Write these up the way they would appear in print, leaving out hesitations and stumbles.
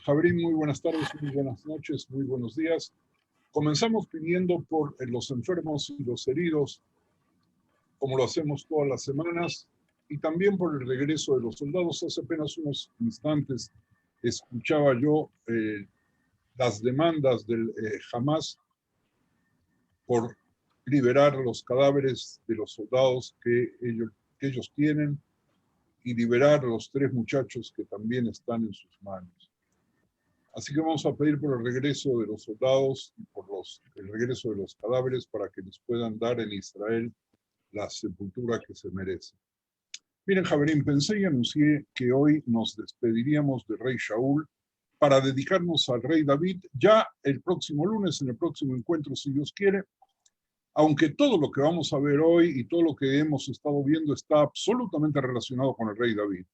Jabrín, muy buenas tardes, muy buenas noches, muy buenos días. Comenzamos pidiendo por los enfermos y los heridos, como lo hacemos todas las semanas, y también por el regreso de los soldados. Hace apenas unos instantes escuchaba yo las demandas del Hamas por liberar los cadáveres de los soldados que ellos tienen y liberar a los 3 muchachos que también están en sus manos. Así que vamos a pedir por el regreso de los soldados y por el regreso de los cadáveres para que les puedan dar en Israel la sepultura que se merece. Miren, Jabrín, pensé y anuncié que hoy nos despediríamos del rey Shaul para dedicarnos al rey David ya el próximo lunes, en el próximo encuentro, si Dios quiere, aunque todo lo que vamos a ver hoy y todo lo que hemos estado viendo está absolutamente relacionado con el rey David.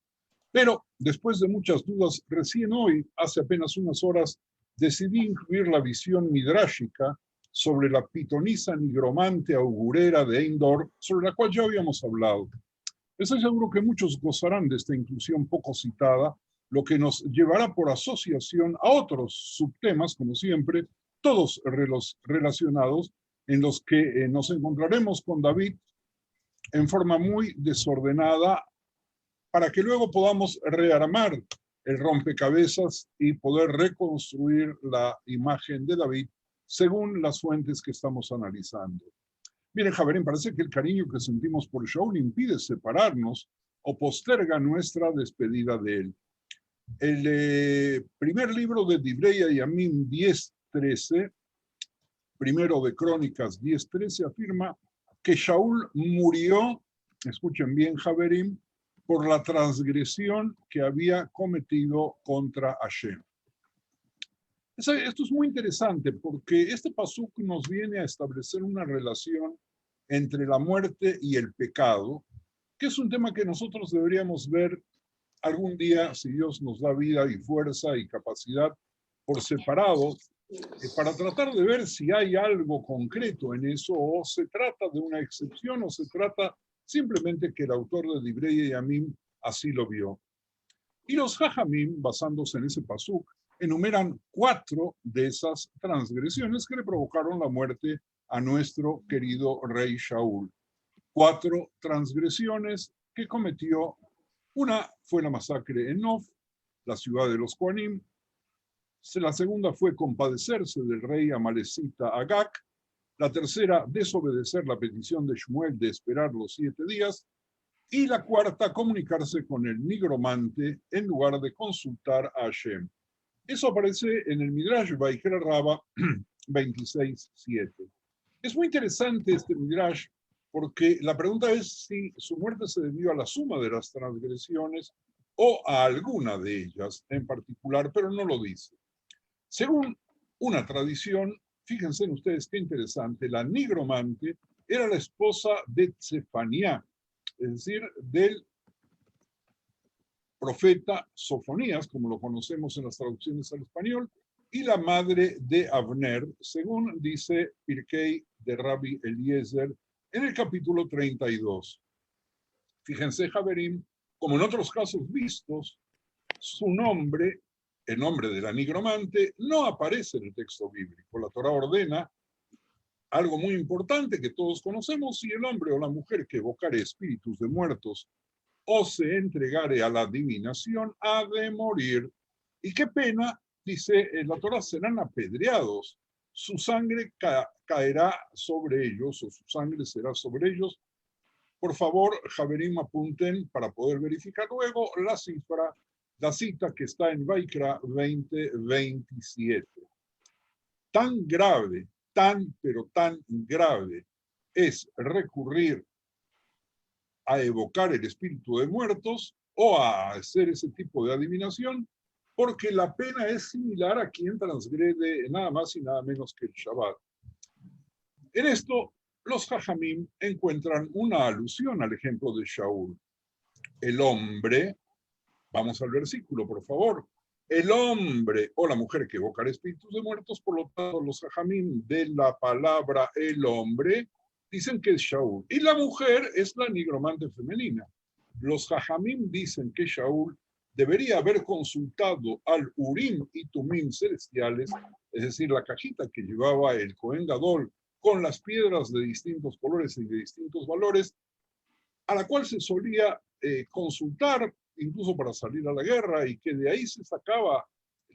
Pero después de muchas dudas, recién hoy, hace apenas unas horas, decidí incluir la visión midrashica sobre la pitonisa nigromante augurera de Endor, sobre la cual ya habíamos hablado. Estoy seguro que muchos gozarán de esta inclusión poco citada, lo que nos llevará por asociación a otros subtemas, como siempre, todos relacionados, en los que nos encontraremos con David en forma muy desordenada, para que luego podamos rearmar el rompecabezas y poder reconstruir la imagen de David según las fuentes que estamos analizando. Miren, Jabrín, parece que el cariño que sentimos por Shaul impide separarnos o posterga nuestra despedida de él. El primer libro de Divrei Yamim 10:13, primero de Crónicas 10:13, afirma que Shaul murió, escuchen bien, Jabrín, por la transgresión que había cometido contra Hashem. Esto es muy interesante porque este pasuk nos viene a establecer una relación entre la muerte y el pecado, que es un tema que nosotros deberíamos ver algún día, si Dios nos da vida y fuerza y capacidad, por separado, para tratar de ver si hay algo concreto en eso, o se trata de una excepción, o se trata simplemente que el autor de Divrei Yamim así lo vio. Y los Jajamim, basándose en ese pasuk, enumeran 4 de esas transgresiones que le provocaron la muerte a nuestro querido rey Shaul. 4 transgresiones que cometió. Una fue la masacre en Nof, la ciudad de los Kohanim. La segunda fue compadecerse del rey amalecita Agag. La tercera, desobedecer la petición de Shmuel de esperar los 7 días. Y la cuarta, comunicarse con el nigromante en lugar de consultar a Hashem. Eso aparece en el Midrash Vaikra Rabba 26:7. Es muy interesante este Midrash porque la pregunta es si su muerte se debió a la suma de las transgresiones o a alguna de ellas en particular, pero no lo dice. Según una tradición, fíjense en ustedes qué interesante, la nigromante era la esposa de Tsefaniá, es decir, del profeta Sofonías, como lo conocemos en las traducciones al español, y la madre de Abner, según dice Pirkei de Rabbi Eliezer en el capítulo 32. Fíjense, Javerim, como en otros casos vistos, su nombre, el nombre de la nigromante, no aparece en el texto bíblico. La Torá ordena algo muy importante que todos conocemos: si el hombre o la mujer que evocare espíritus de muertos o se entregare a la adivinación, ha de morir. Y qué pena, dice la Torá, serán apedreados. Su sangre caerá sobre ellos, o su sangre será sobre ellos. Por favor, Javerim, apunten para poder verificar luego la cita que está en Vaikra 20:27. Tan grave, pero tan grave es recurrir a evocar el espíritu de muertos o a hacer ese tipo de adivinación, porque la pena es similar a quien transgrede nada más y nada menos que el Shabbat. En esto, los Jajamim encuentran una alusión al ejemplo de Shaul. El hombre, vamos al versículo, por favor, el hombre o la mujer que evoca espíritus de muertos, por lo tanto, los Jajamim de la palabra el hombre dicen que es Shaul. Y la mujer es la nigromante femenina. Los Jajamim dicen que Shaul debería haber consultado al Urim y Tumim celestiales, es decir, la cajita que llevaba el Cohen Gadol con las piedras de distintos colores y de distintos valores, a la cual se solía consultar incluso para salir a la guerra, y que de ahí se sacaba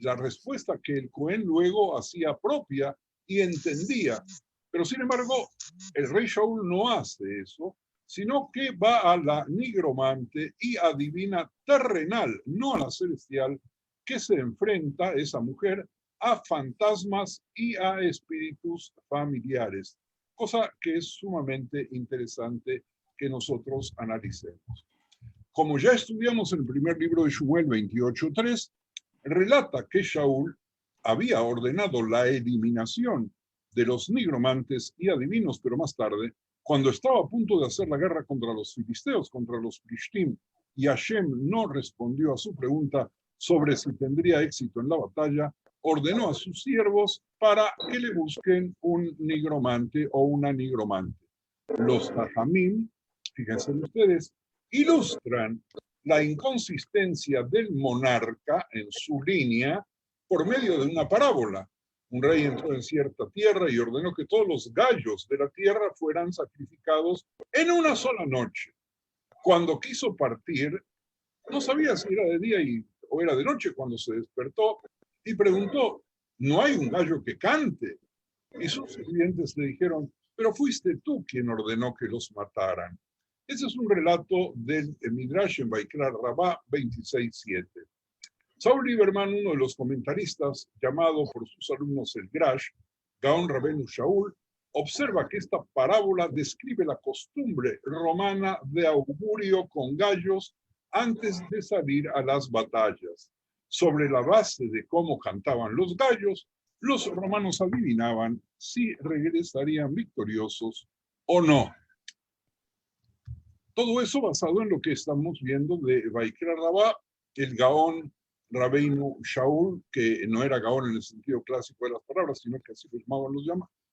la respuesta que el Cohen luego hacía propia y entendía. Pero sin embargo, el rey Shaul no hace eso, sino que va a la nigromante y adivina terrenal, no a la celestial, que se enfrenta esa mujer a fantasmas y a espíritus familiares, cosa que es sumamente interesante que nosotros analicemos. Como ya estudiamos en el primer libro de Shmuel 28:3, relata que Shaul había ordenado la eliminación de los nigromantes y adivinos, pero más tarde, cuando estaba a punto de hacer la guerra contra los filisteos, contra los Plishtim, y Hashem no respondió a su pregunta sobre si tendría éxito en la batalla, ordenó a sus siervos para que le busquen un nigromante o una nigromante. Los Jajamim, fíjense ustedes, ilustran la inconsistencia del monarca en su línea por medio de una parábola. Un rey entró en cierta tierra y ordenó que todos los gallos de la tierra fueran sacrificados en una sola noche. Cuando quiso partir, no sabía si era de día o era de noche cuando se despertó y preguntó, ¿no hay un gallo que cante? Y sus sirvientes le dijeron, pero fuiste tú quien ordenó que los mataran. Ese es un relato del Midrash en Vaikra Rabá 26:7. Saul Lieberman, uno de los comentaristas, llamado por sus alumnos el Grash, Gaón Rabenu Shaul, observa que esta parábola describe la costumbre romana de augurio con gallos antes de salir a las batallas. Sobre la base de cómo cantaban los gallos, los romanos adivinaban si regresarían victoriosos o no. Todo eso basado en lo que estamos viendo de Vaikra Rabá, el Gaón Rabbeinu Shaul, que no era Gaón en el sentido clásico de las palabras, sino que así lo llamaban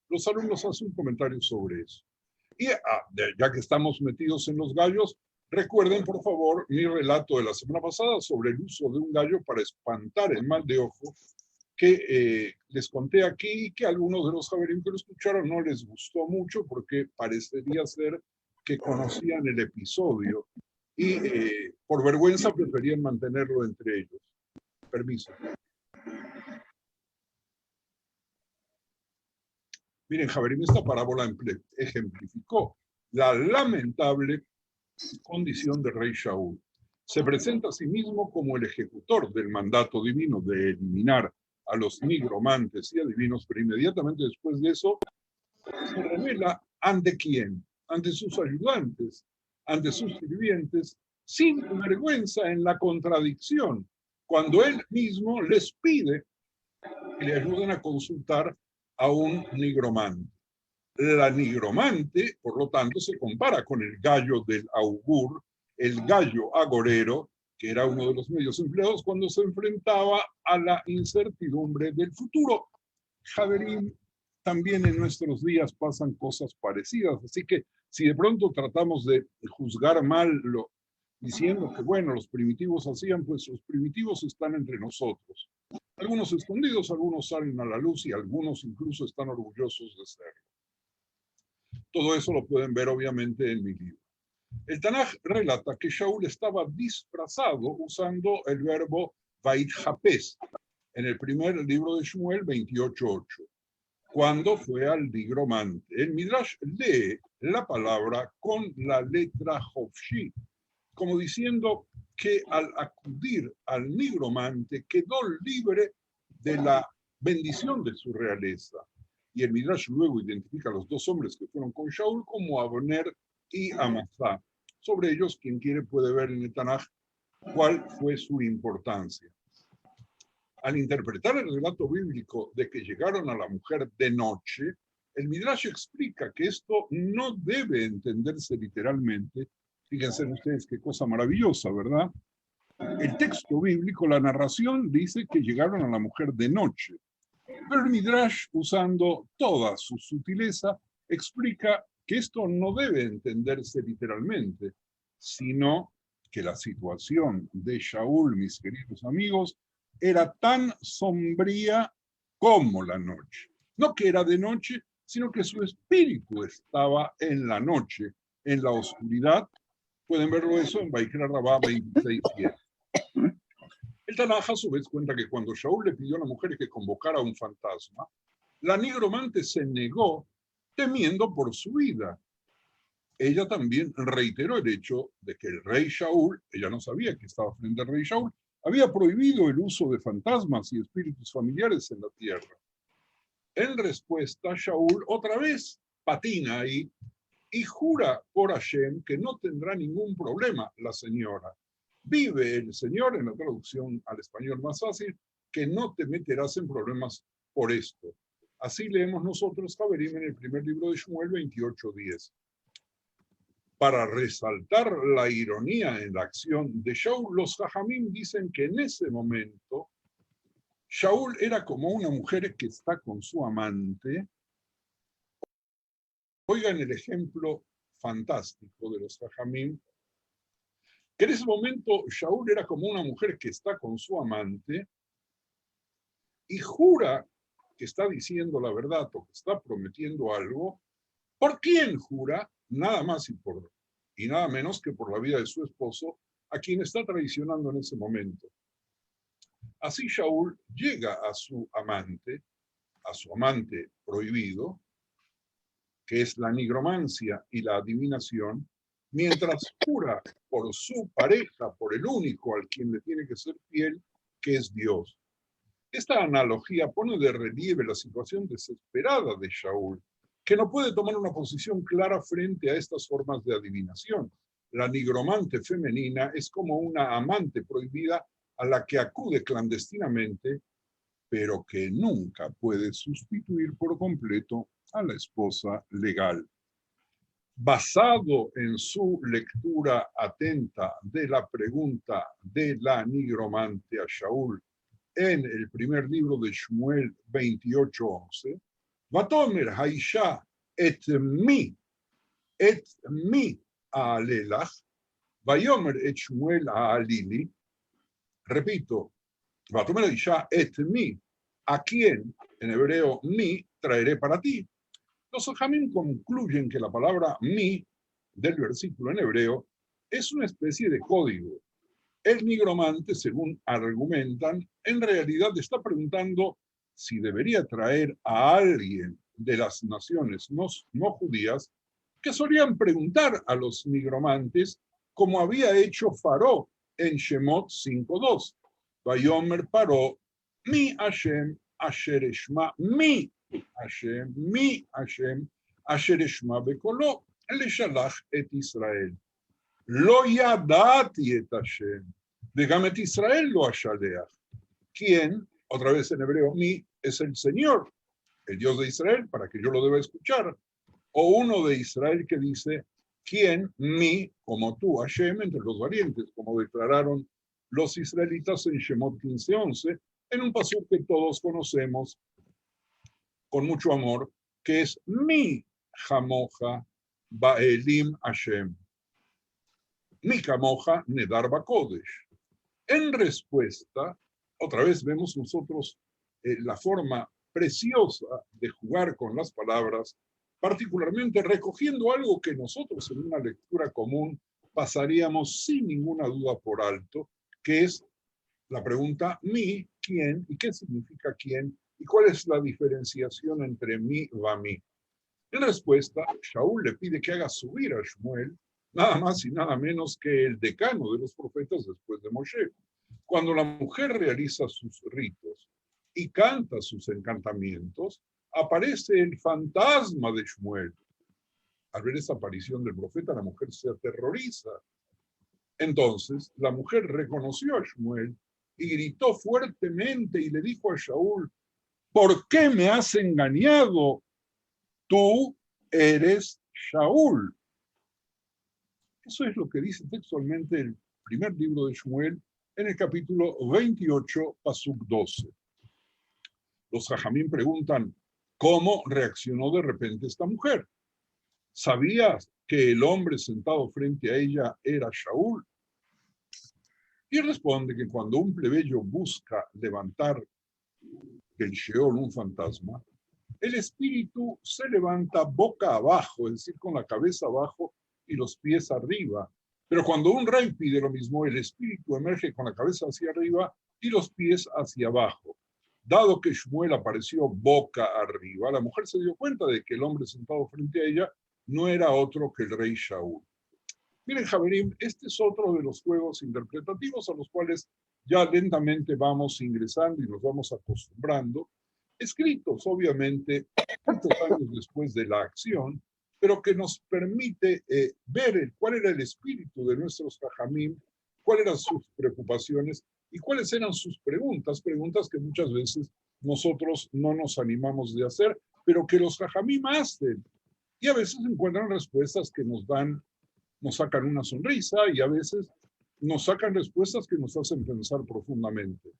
los alumnos, hacen un comentario sobre eso. Y ya que estamos metidos en los gallos, recuerden por favor mi relato de la semana pasada sobre el uso de un gallo para espantar el mal de ojo, que les conté aquí y que a algunos de los javerim que lo escucharon no les gustó mucho porque parecería ser que conocían el episodio y por vergüenza preferían mantenerlo entre ellos. Permiso. Miren, Javerim, esta parábola ejemplificó la lamentable condición del rey Shaul. Se presenta a sí mismo como el ejecutor del mandato divino de eliminar a los nigromantes y adivinos, pero inmediatamente después de eso se revela ante quién, ante sus ayudantes, ante sus sirvientes, sin vergüenza en la contradicción, cuando él mismo les pide que le ayuden a consultar a un nigromante. La nigromante, por lo tanto, se compara con el gallo del augur, el gallo agorero, que era uno de los medios empleados cuando se enfrentaba a la incertidumbre del futuro. Javerim, también en nuestros días pasan cosas parecidas, así que si de pronto tratamos de juzgar mal diciendo que, bueno, los primitivos hacían, pues los primitivos están entre nosotros. Algunos escondidos, algunos salen a la luz y algunos incluso están orgullosos de serlo. Todo eso lo pueden ver obviamente en mi libro. El Tanaj relata que Shaul estaba disfrazado usando el verbo vaitjapes en el primer libro de Shmuel 28:8, cuando fue al nigromante. El Midrash lee la palabra con la letra Hofshi, como diciendo que al acudir al nigromante quedó libre de la bendición de su realeza. Y el Midrash luego identifica a los dos hombres que fueron con Shaul como Abner y Amasa. Sobre ellos, quien quiere puede ver en el Tanaj cuál fue su importancia. Al interpretar el relato bíblico de que llegaron a la mujer de noche, el Midrash explica que esto no debe entenderse literalmente. Fíjense ustedes qué cosa maravillosa, ¿verdad? El texto bíblico, la narración, dice que llegaron a la mujer de noche. Pero el Midrash, usando toda su sutileza, explica que esto no debe entenderse literalmente, sino que la situación de Shaul, mis queridos amigos, era tan sombría como la noche. No que era de noche, sino que su espíritu estaba en la noche, en la oscuridad. Pueden verlo eso en Vaikra Rabá 26:7. El Tanaj a su vez cuenta que cuando Shaul le pidió a la mujer que convocara a un fantasma, la nigromante se negó temiendo por su vida. Ella también reiteró el hecho de que el rey Shaul, ella no sabía que estaba frente al rey Shaul, había prohibido el uso de fantasmas y espíritus familiares en la tierra. En respuesta, Shaul otra vez patina ahí y jura por Hashem que no tendrá ningún problema la señora. Vive el Señor, en la traducción al español más fácil, que no te meterás en problemas por esto. Así leemos nosotros, Javerim, en el primer libro de Shmuel 28:10. Para resaltar la ironía en la acción de Shaul, los Jajamim dicen que en ese momento Shaul era como una mujer que está con su amante. Oigan el ejemplo fantástico de los Jajamim, que en ese momento Shaul era como una mujer que está con su amante y jura que está diciendo la verdad o que está prometiendo algo. ¿Por quién jura? Nada más y nada menos que por la vida de su esposo, a quien está traicionando en ese momento. Así Shaul llega a su amante prohibido, que es la nigromancia y la adivinación, mientras jura por su pareja, por el único al quien le tiene que ser fiel, que es Dios. Esta analogía pone de relieve la situación desesperada de Shaul, que no puede tomar una posición clara frente a estas formas de adivinación. La nigromante femenina es como una amante prohibida a la que acude clandestinamente, pero que nunca puede sustituir por completo a la esposa legal. Basado en su lectura atenta de la pregunta de la nigromante a Shaul en el primer libro de Shmuel 28:11, Vatomer Haisha et mi aalelach, Vayomer et Shmuel aalili. Repito, Vatomer Haisha et mi, a quien en hebreo mi traeré para ti. Los Jajamim concluyen que la palabra mi del versículo en hebreo es una especie de código. El nigromante, según argumentan, en realidad está preguntando si debería traer a alguien de las naciones no judías que solían preguntar a los nigromantes, como había hecho Faró en Shemot 5:2. Vayomer Paró, mi Hashem, asher eshma, mi Hashem, asher eshma bekolo, leshalach et Israel. Lo yadati et Hashem, vegam et Israel lo ashaleach. ¿Quién? Otra vez en hebreo, mi, es el Señor, el Dios de Israel, para que yo lo deba escuchar. O uno de Israel que dice, ¿quién? Mi, como tú, Hashem, entre los valientes, como declararon los israelitas en Shemot 15:11, en un pasaje que todos conocemos con mucho amor, que es mi jamoja ba'elim Hashem. Mi jamoja nedar bakodesh. En respuesta, otra vez vemos nosotros la forma preciosa de jugar con las palabras, particularmente recogiendo algo que nosotros en una lectura común pasaríamos sin ninguna duda por alto, que es la pregunta mi, quién, y qué significa quién, y cuál es la diferenciación entre mi y mi. En respuesta, Shaul le pide que haga subir a Shmuel, nada más y nada menos que el decano de los profetas después de Moshe. Cuando la mujer realiza sus ritos y canta sus encantamientos, aparece el fantasma de Shmuel. Al ver esa aparición del profeta, la mujer se aterroriza. Entonces, la mujer reconoció a Shmuel y gritó fuertemente y le dijo a Shaul, ¿por qué me has engañado? Tú eres Shaul. Eso es lo que dice textualmente el primer libro de Shmuel en el capítulo 28, pasuk 12. Los Jajamim preguntan, ¿cómo reaccionó de repente esta mujer? ¿Sabías que el hombre sentado frente a ella era Shaul? Y responde que cuando un plebeyo busca levantar del Sheol un fantasma, el espíritu se levanta boca abajo, es decir, con la cabeza abajo y los pies arriba. Pero cuando un rey pide lo mismo, el espíritu emerge con la cabeza hacia arriba y los pies hacia abajo. Dado que Shmuel apareció boca arriba, la mujer se dio cuenta de que el hombre sentado frente a ella no era otro que el rey Shaul. Miren, Javerim, este es otro de los juegos interpretativos a los cuales ya lentamente vamos ingresando y nos vamos acostumbrando, escritos obviamente muchos años después de la acción, pero que nos permite ver cuál era el espíritu de nuestros jajamim, cuáles eran sus preocupaciones y cuáles eran sus preguntas, preguntas que muchas veces nosotros no nos animamos de hacer, pero que los jajamim hacen. Y a veces encuentran respuestas que nos sacan una sonrisa y a veces nos sacan respuestas que nos hacen pensar profundamente.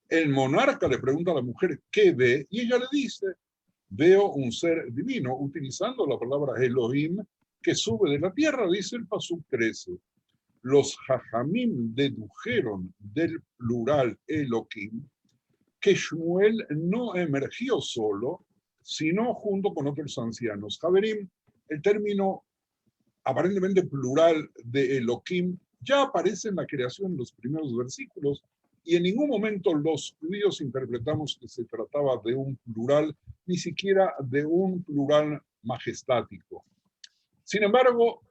El monarca le pregunta a la mujer qué ve y ella le dice, veo un ser divino, utilizando la palabra Elohim que sube de la tierra, dice el Pasuk 13. Los jajamim dedujeron del plural Elohim que Shmuel no emergió solo, sino junto con otros ancianos. Javerim, el término aparentemente plural de Elohim ya aparece en la creación en los primeros versículos y en ningún momento los judíos interpretamos que se trataba de un plural, ni siquiera de un plural majestático. Sin embargo,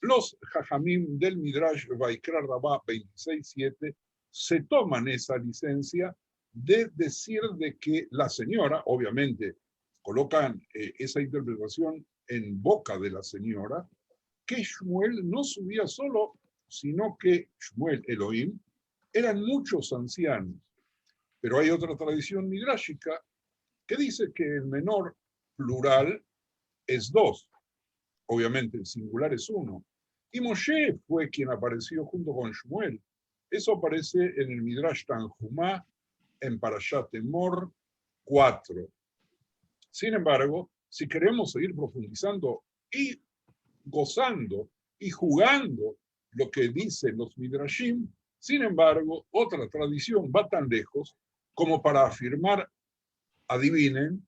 los jajamim del Midrash Vaikra Rabá 26.7 se toman esa licencia de decir de que la señora, obviamente colocan esa interpretación en boca de la señora, que Shmuel no subía solo, sino que Shmuel, Elohim, eran muchos ancianos. Pero hay otra tradición midrashica que dice que el menor plural es 2. Obviamente el singular es 1. Y Moshe fue quien apareció junto con Shmuel. Eso aparece en el Midrash Tanjumá, en Parashat Emor 4. Sin embargo, si queremos seguir profundizando y gozando y jugando lo que dicen los Midrashim, sin embargo, otra tradición va tan lejos como para afirmar, adivinen,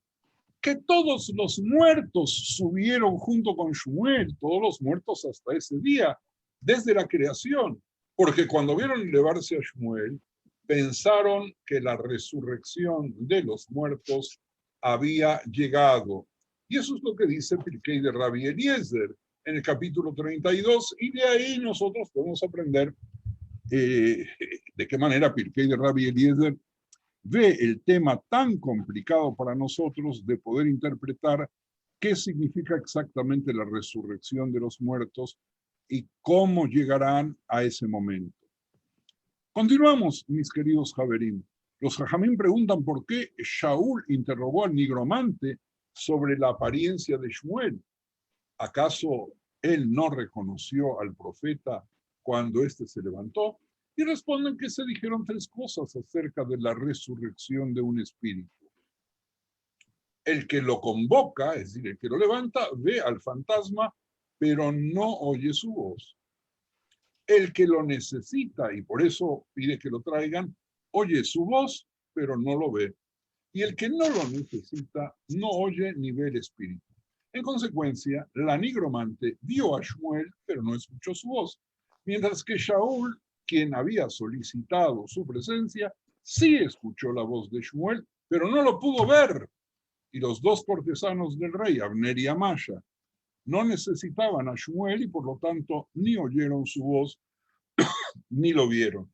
que todos los muertos subieron junto con Shmuel, todos los muertos hasta ese día, desde la creación, porque cuando vieron elevarse a Shmuel, pensaron que la resurrección de los muertos había llegado. Y eso es lo que dice Pirkei de Rabbi Eliezer en el capítulo 32, y de ahí nosotros podemos aprender de qué manera Pirkei de Rabbi Eliezer ve el tema tan complicado para nosotros de poder interpretar qué significa exactamente la resurrección de los muertos y cómo llegarán a ese momento. Continuamos, mis queridos Javerim. Los Jajamín preguntan por qué Shaul interrogó al nigromante sobre la apariencia de Shmuel. ¿Acaso él no reconoció al profeta cuando éste se levantó? Y responden que se dijeron 3 cosas acerca de la resurrección de un espíritu. El que lo convoca, es decir, el que lo levanta, ve al fantasma, pero no oye su voz. El que lo necesita y por eso pide que lo traigan, oye su voz, pero no lo ve. Y el que no lo necesita, no oye ni ve el espíritu. En consecuencia, la nigromante vio a Shmuel, pero no escuchó su voz, mientras que Shaul, quien había solicitado su presencia, sí escuchó la voz de Shmuel, pero no lo pudo ver. Y los 2 cortesanos del rey, Abner y Amaya, no necesitaban a Shmuel y por lo tanto ni oyeron su voz ni lo vieron.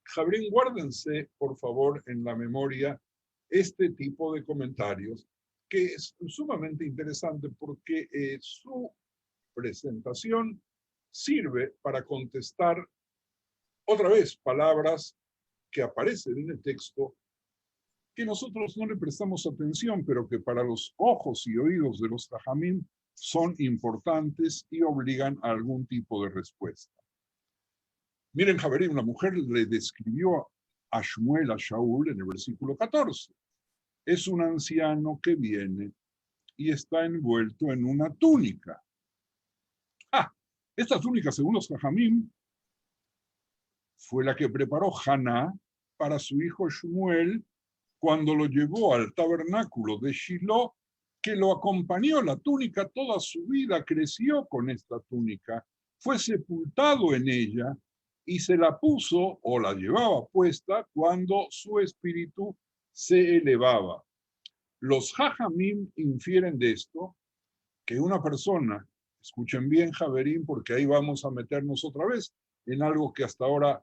Jabrín, guárdense, por favor, en la memoria este tipo de comentarios, que es sumamente interesante porque su presentación sirve para contestar otra vez palabras que aparecen en el texto que nosotros no le prestamos atención, pero que para los ojos y oídos de los Jajamim son importantes y obligan a algún tipo de respuesta. Miren, Javerim, la mujer le describió a Shmuel, a Shaul, en el versículo 14. Es un anciano que viene y está envuelto en una túnica. Esta túnica, según los Jajamim, fue la que preparó Haná para su hijo Shmuel cuando lo llevó al tabernáculo de Shiloh, que lo acompañó la túnica toda su vida, creció con esta túnica, fue sepultado en ella y se la puso o la llevaba puesta cuando su espíritu se elevaba. Los Jajamim infieren de esto que una persona, escuchen bien Javerín, porque ahí vamos a meternos otra vez en algo que hasta ahora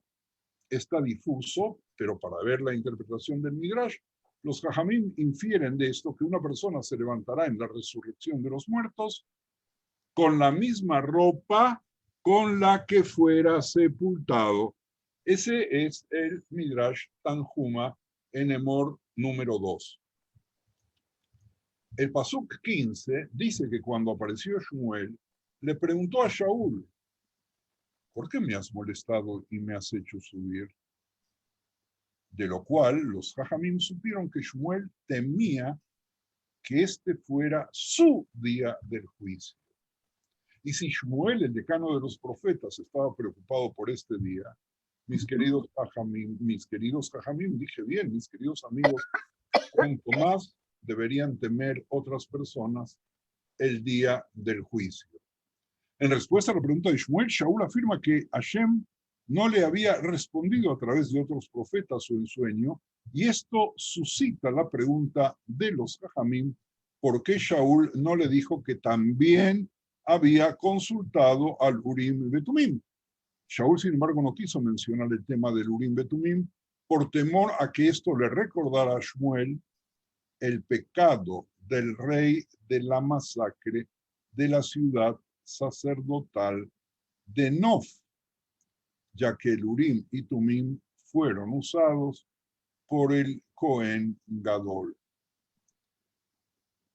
está difuso, pero para ver la interpretación del Midrash, los Jajamim infieren de esto que una persona se levantará en la resurrección de los muertos con la misma ropa con la que fuera sepultado. Ese es el Midrash Tanjuma en Emor número 2. El Pasuk 15 dice que cuando apareció Shmuel, le preguntó a Shaul, ¿por qué me has molestado y me has hecho subir? De lo cual los Jajamim supieron que Shmuel temía que este fuera su día del juicio. Y si Shmuel, el decano de los profetas, estaba preocupado por este día, mis queridos Jajamim, dije bien, mis queridos amigos, cuanto más deberían temer otras personas el día del juicio. En respuesta a la pregunta de Shmuel, Shaul afirma que Hashem no le había respondido a través de otros profetas o en sueño, y esto suscita la pregunta de los Jajamim, ¿por qué Shaul no le dijo que también había consultado al Urim Betumim? Shaul, sin embargo, no quiso mencionar el tema del Urim Betumim por temor a que esto le recordara a Shmuel el pecado del rey de la masacre de la ciudad sacerdotal de Nof, ya que el Urim y Tumim fueron usados por el Cohen Gadol.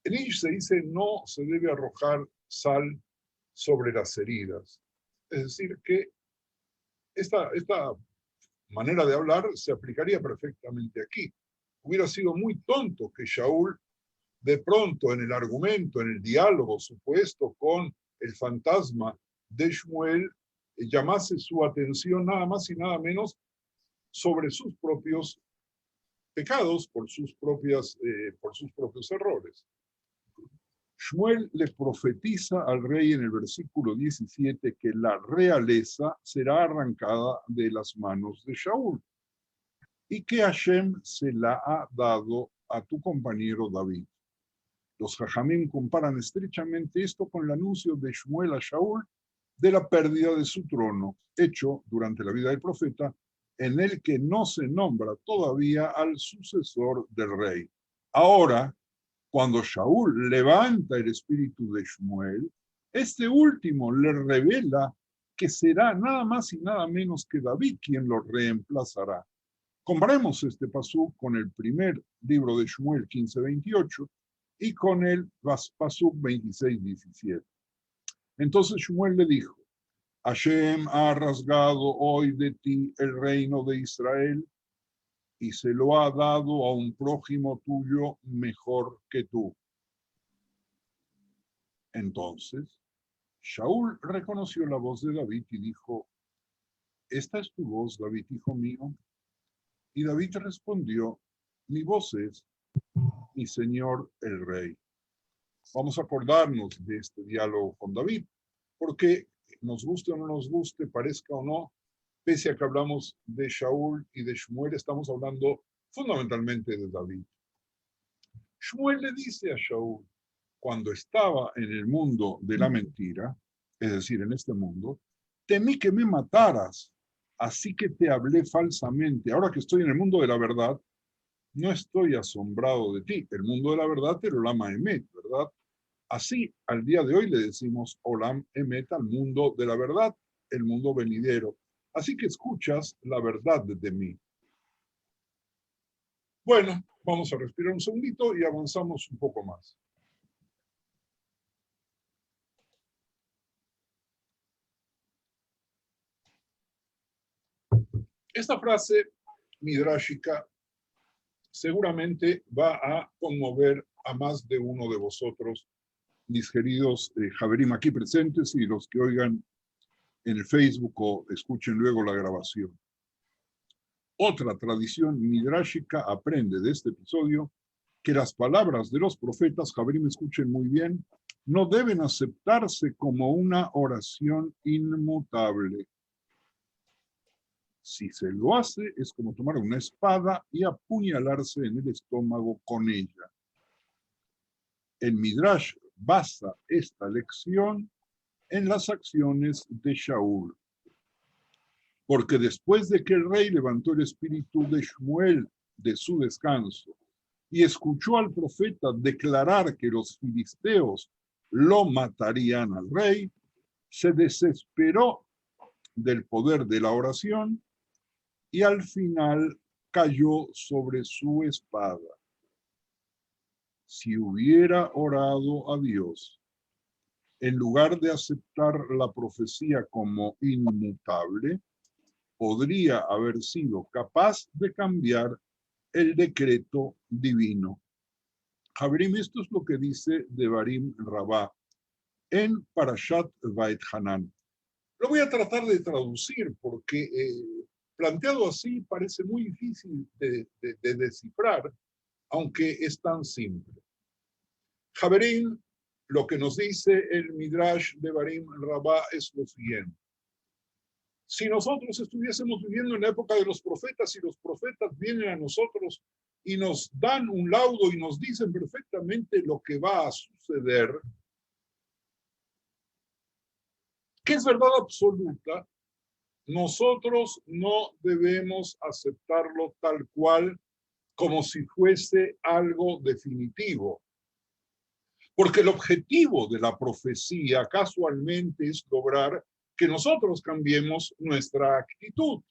En ellos se dice no se debe arrojar sal sobre las heridas. Es decir, que esta manera de hablar se aplicaría perfectamente aquí. Hubiera sido muy tonto que Shaul, de pronto en el argumento, en el diálogo supuesto con el fantasma de Shmuel, llamase su atención nada más y nada menos sobre sus propios pecados, por sus propios errores. Shmuel le profetiza al rey en el versículo 17 que la realeza será arrancada de las manos de Shaul y que Hashem se la ha dado a tu compañero David. Los Jajamim comparan estrechamente esto con el anuncio de Shmuel a Shaul de la pérdida de su trono, hecho durante la vida del profeta, en el que no se nombra todavía al sucesor del rey. Ahora, cuando Shaul levanta el espíritu de Shmuel, este último le revela que será nada más y nada menos que David quien lo reemplazará. Comparemos este pasuk con el primer libro de Shmuel 15:28 y con el pasuk 26:17. Entonces Shmuel le dijo, Hashem ha rasgado hoy de ti el reino de Israel y se lo ha dado a un prójimo tuyo mejor que tú. Entonces, Shaul reconoció la voz de David y dijo, ¿esta es tu voz, David, hijo mío? Y David respondió, mi voz es, mi señor el rey. Vamos a acordarnos de este diálogo con David, porque nos guste o no nos guste, parezca o no, pese a que hablamos de Shaul y de Shmuel, estamos hablando fundamentalmente de David. Shmuel le dice a Shaul, cuando estaba en el mundo de la mentira, es decir, en este mundo, temí que me mataras, así que te hablé falsamente. Ahora que estoy en el mundo de la verdad, no estoy asombrado de ti. El mundo de la verdad te lo llama Emet, ¿verdad? Así, al día de hoy le decimos Olam Emet al mundo de la verdad, el mundo venidero. Así que escuchas la verdad de mí. Bueno, vamos a respirar un segundito y avanzamos un poco más. Esta frase midrashica seguramente va a conmover a más de uno de vosotros, mis queridos Javerim aquí presentes y los que oigan en el Facebook o escuchen luego la grabación. Otra tradición midrashica aprende de este episodio que las palabras de los profetas, Jabrim, escuchen muy bien, no deben aceptarse como una oración inmutable. Si se lo hace, es como tomar una espada y apuñalarse en el estómago con ella. El Midrash basa esta lección en las acciones de Shaul. Porque después de que el rey levantó el espíritu de Shmuel de su descanso y escuchó al profeta declarar que los filisteos lo matarían al rey, se desesperó del poder de la oración y al final cayó sobre su espada. Si hubiera orado a Dios, en lugar de aceptar la profecía como inmutable, podría haber sido capaz de cambiar el decreto divino. Jabrim, esto es lo que dice Devarim Rabá en Parashat Va'et Hanan. Lo voy a tratar de traducir porque planteado así parece muy difícil de descifrar, aunque es tan simple. Jabrim, lo que nos dice el Midrash Devarim Rabá es lo siguiente. Si nosotros estuviésemos viviendo en la época de los profetas y los profetas vienen a nosotros y nos dan un laudo y nos dicen perfectamente lo que va a suceder, que es verdad absoluta, nosotros no debemos aceptarlo tal cual como si fuese algo definitivo. Porque el objetivo de la profecía casualmente es lograr que nosotros cambiemos nuestra actitud.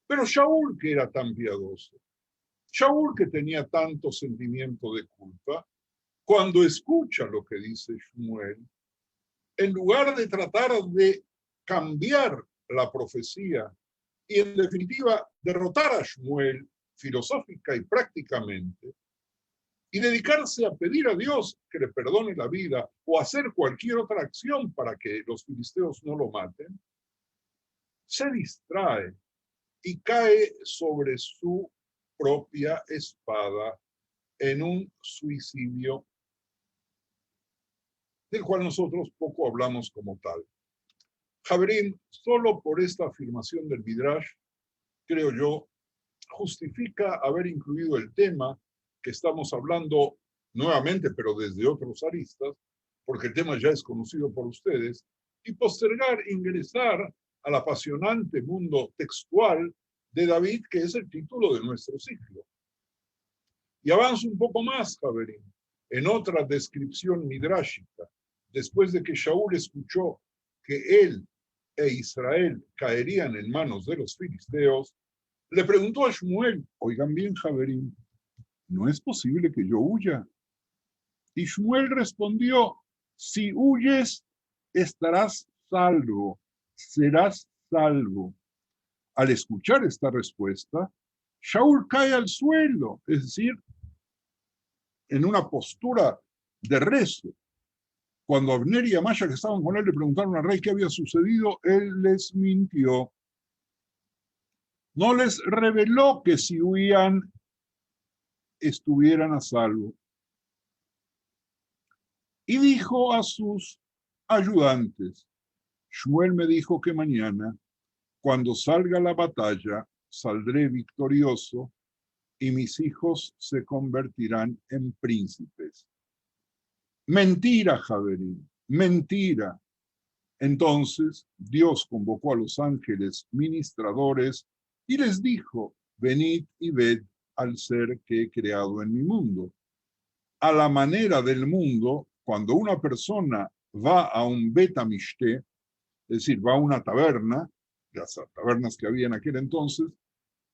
Pero Shaul, que era tan piadoso, Shaul, que tenía tanto sentimiento de culpa, cuando escucha lo que dice Shmuel, en lugar de tratar de cambiar la profecía y en definitiva derrotar a Shmuel filosófica y prácticamente, y dedicarse a pedir a Dios que le perdone la vida o hacer cualquier otra acción para que los filisteos no lo maten, se distrae y cae sobre su propia espada en un suicidio del cual nosotros poco hablamos como tal. Jabrim, solo por esta afirmación del Midrash, creo yo, justifica haber incluido el tema que estamos hablando nuevamente, pero desde otros aristas, porque el tema ya es conocido por ustedes, y postergar ingresar al apasionante mundo textual de David, que es el título de nuestro ciclo. Y avanzo un poco más, Javerín, en otra descripción midrashica, después de que Shaul escuchó que él e Israel caerían en manos de los filisteos, le preguntó a Shmuel, oigan bien, Javerín, ¿no es posible que yo huya? Y Shmuel respondió, si huyes, estarás salvo, serás salvo. Al escuchar esta respuesta, Shaul cae al suelo, es decir, en una postura de rezo. Cuando Abner y Amaya, que estaban con él, le preguntaron al rey qué había sucedido, él les mintió. No les reveló que si huían, estuvieran a salvo. Y dijo a sus ayudantes, Shmuel me dijo que mañana, cuando salga la batalla, saldré victorioso y mis hijos se convertirán en príncipes. Mentira, Javerín, mentira. Entonces Dios convocó a los ángeles ministradores y les dijo, venid y ved al ser que he creado en mi mundo. A la manera del mundo, cuando una persona va a un betamishté, es decir, va a una taberna, las tabernas que había en aquel entonces,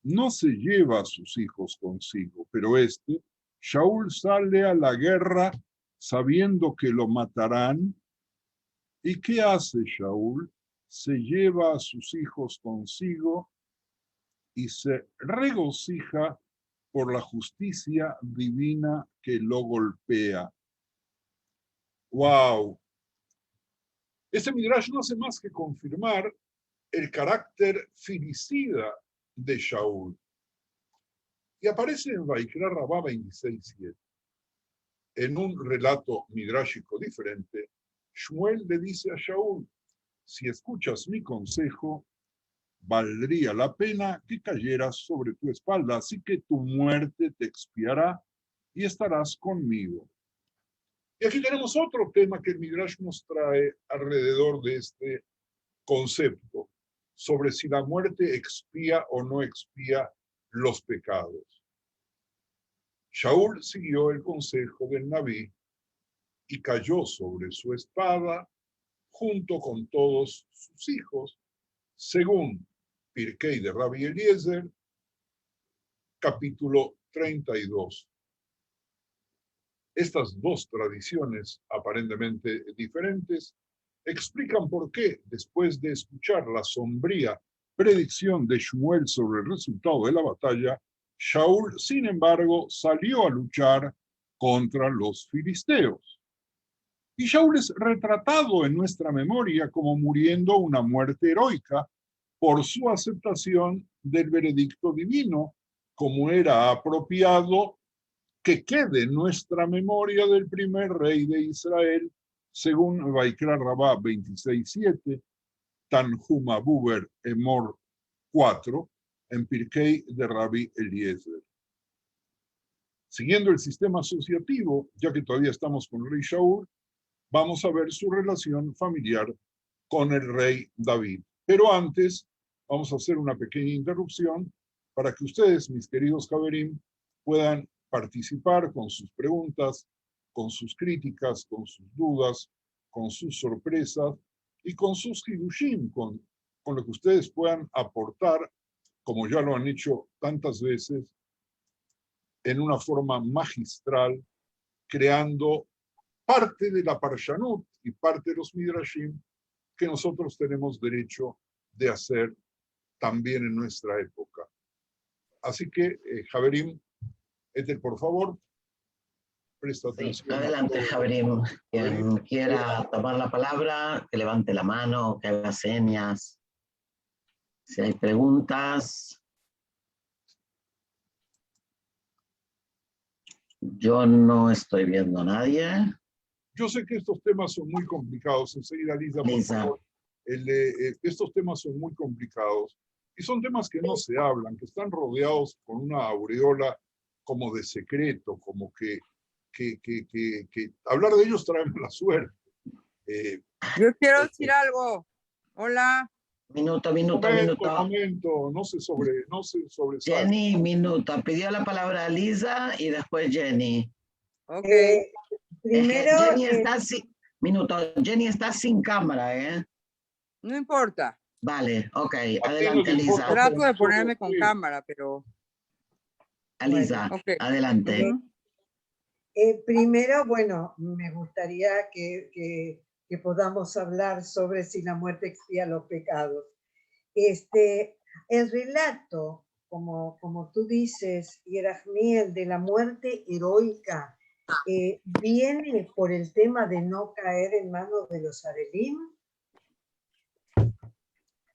no se lleva a sus hijos consigo, pero Shaul sale a la guerra sabiendo que lo matarán. ¿Y qué hace Shaul? Se lleva a sus hijos consigo y se regocija por la justicia divina que lo golpea. ¡Wow! Este Midrash no hace más que confirmar el carácter filicida de Shaul. Y aparece en Vaikra Rabá 26:7. En un relato midrashico diferente, Shmuel le dice a Shaul: si escuchas mi consejo, valdría la pena que cayeras sobre tu espalda, así que tu muerte te expiará y estarás conmigo. Y aquí tenemos otro tema que el Midrash nos trae alrededor de este concepto, sobre si la muerte expía o no expía los pecados. Shaul siguió el consejo del Nabí y cayó sobre su espada junto con todos sus hijos, según Pirkei de Rabbi Eliezer, capítulo 32. Estas dos tradiciones, aparentemente diferentes, explican por qué, después de escuchar la sombría predicción de Shmuel sobre el resultado de la batalla, Shaul, sin embargo, salió a luchar contra los filisteos. Y Shaul es retratado en nuestra memoria como muriendo una muerte heroica por su aceptación del veredicto divino, como era apropiado que quede en nuestra memoria del primer rey de Israel, según Vaikra Rabá 26:7, Tanhum Abuber Emor 4, en Pirkei de Rabbi Eliezer. Siguiendo el sistema asociativo, ya que todavía estamos con el rey Shaul, vamos a ver su relación familiar con el rey David. Pero antes, vamos a hacer una pequeña interrupción para que ustedes, mis queridos Javerim, puedan participar con sus preguntas, con sus críticas, con sus dudas, con sus sorpresas y con sus hidushim, con lo que ustedes puedan aportar, como ya lo han hecho tantas veces, en una forma magistral, creando parte de la Parshanut y parte de los Midrashim que nosotros tenemos derecho de hacer también en nuestra época. Así que, Javerim, Ethel, por favor, presta atención. Sí, adelante, Javerim. Quien quiera tomar la palabra, que levante la mano, que haga señas. Si hay preguntas. Yo no estoy viendo a nadie. Yo sé que estos temas son muy complicados. Enseguida, Lisa, por favor. Estos temas son muy complicados y son temas que no se hablan, que están rodeados con una aureola como de secreto, como que hablar de ellos trae mala suerte. Yo quiero decir algo. Hola. Minuto. No se sobre. Jenny, minuto. Pidió la palabra Lisa y después Jenny. Ok. Primero. Jenny está Jenny está sin cámara, ¿eh? No importa. Vale, ok. Adelante, Lisa. Trato de ponerme con cámara, pero... Lisa, okay. Adelante. Primero, bueno, me gustaría que podamos hablar sobre si la muerte expía los pecados. El relato, como tú dices, Yerahmiel, de la muerte heroica, ¿viene por el tema de no caer en manos de los Arelim?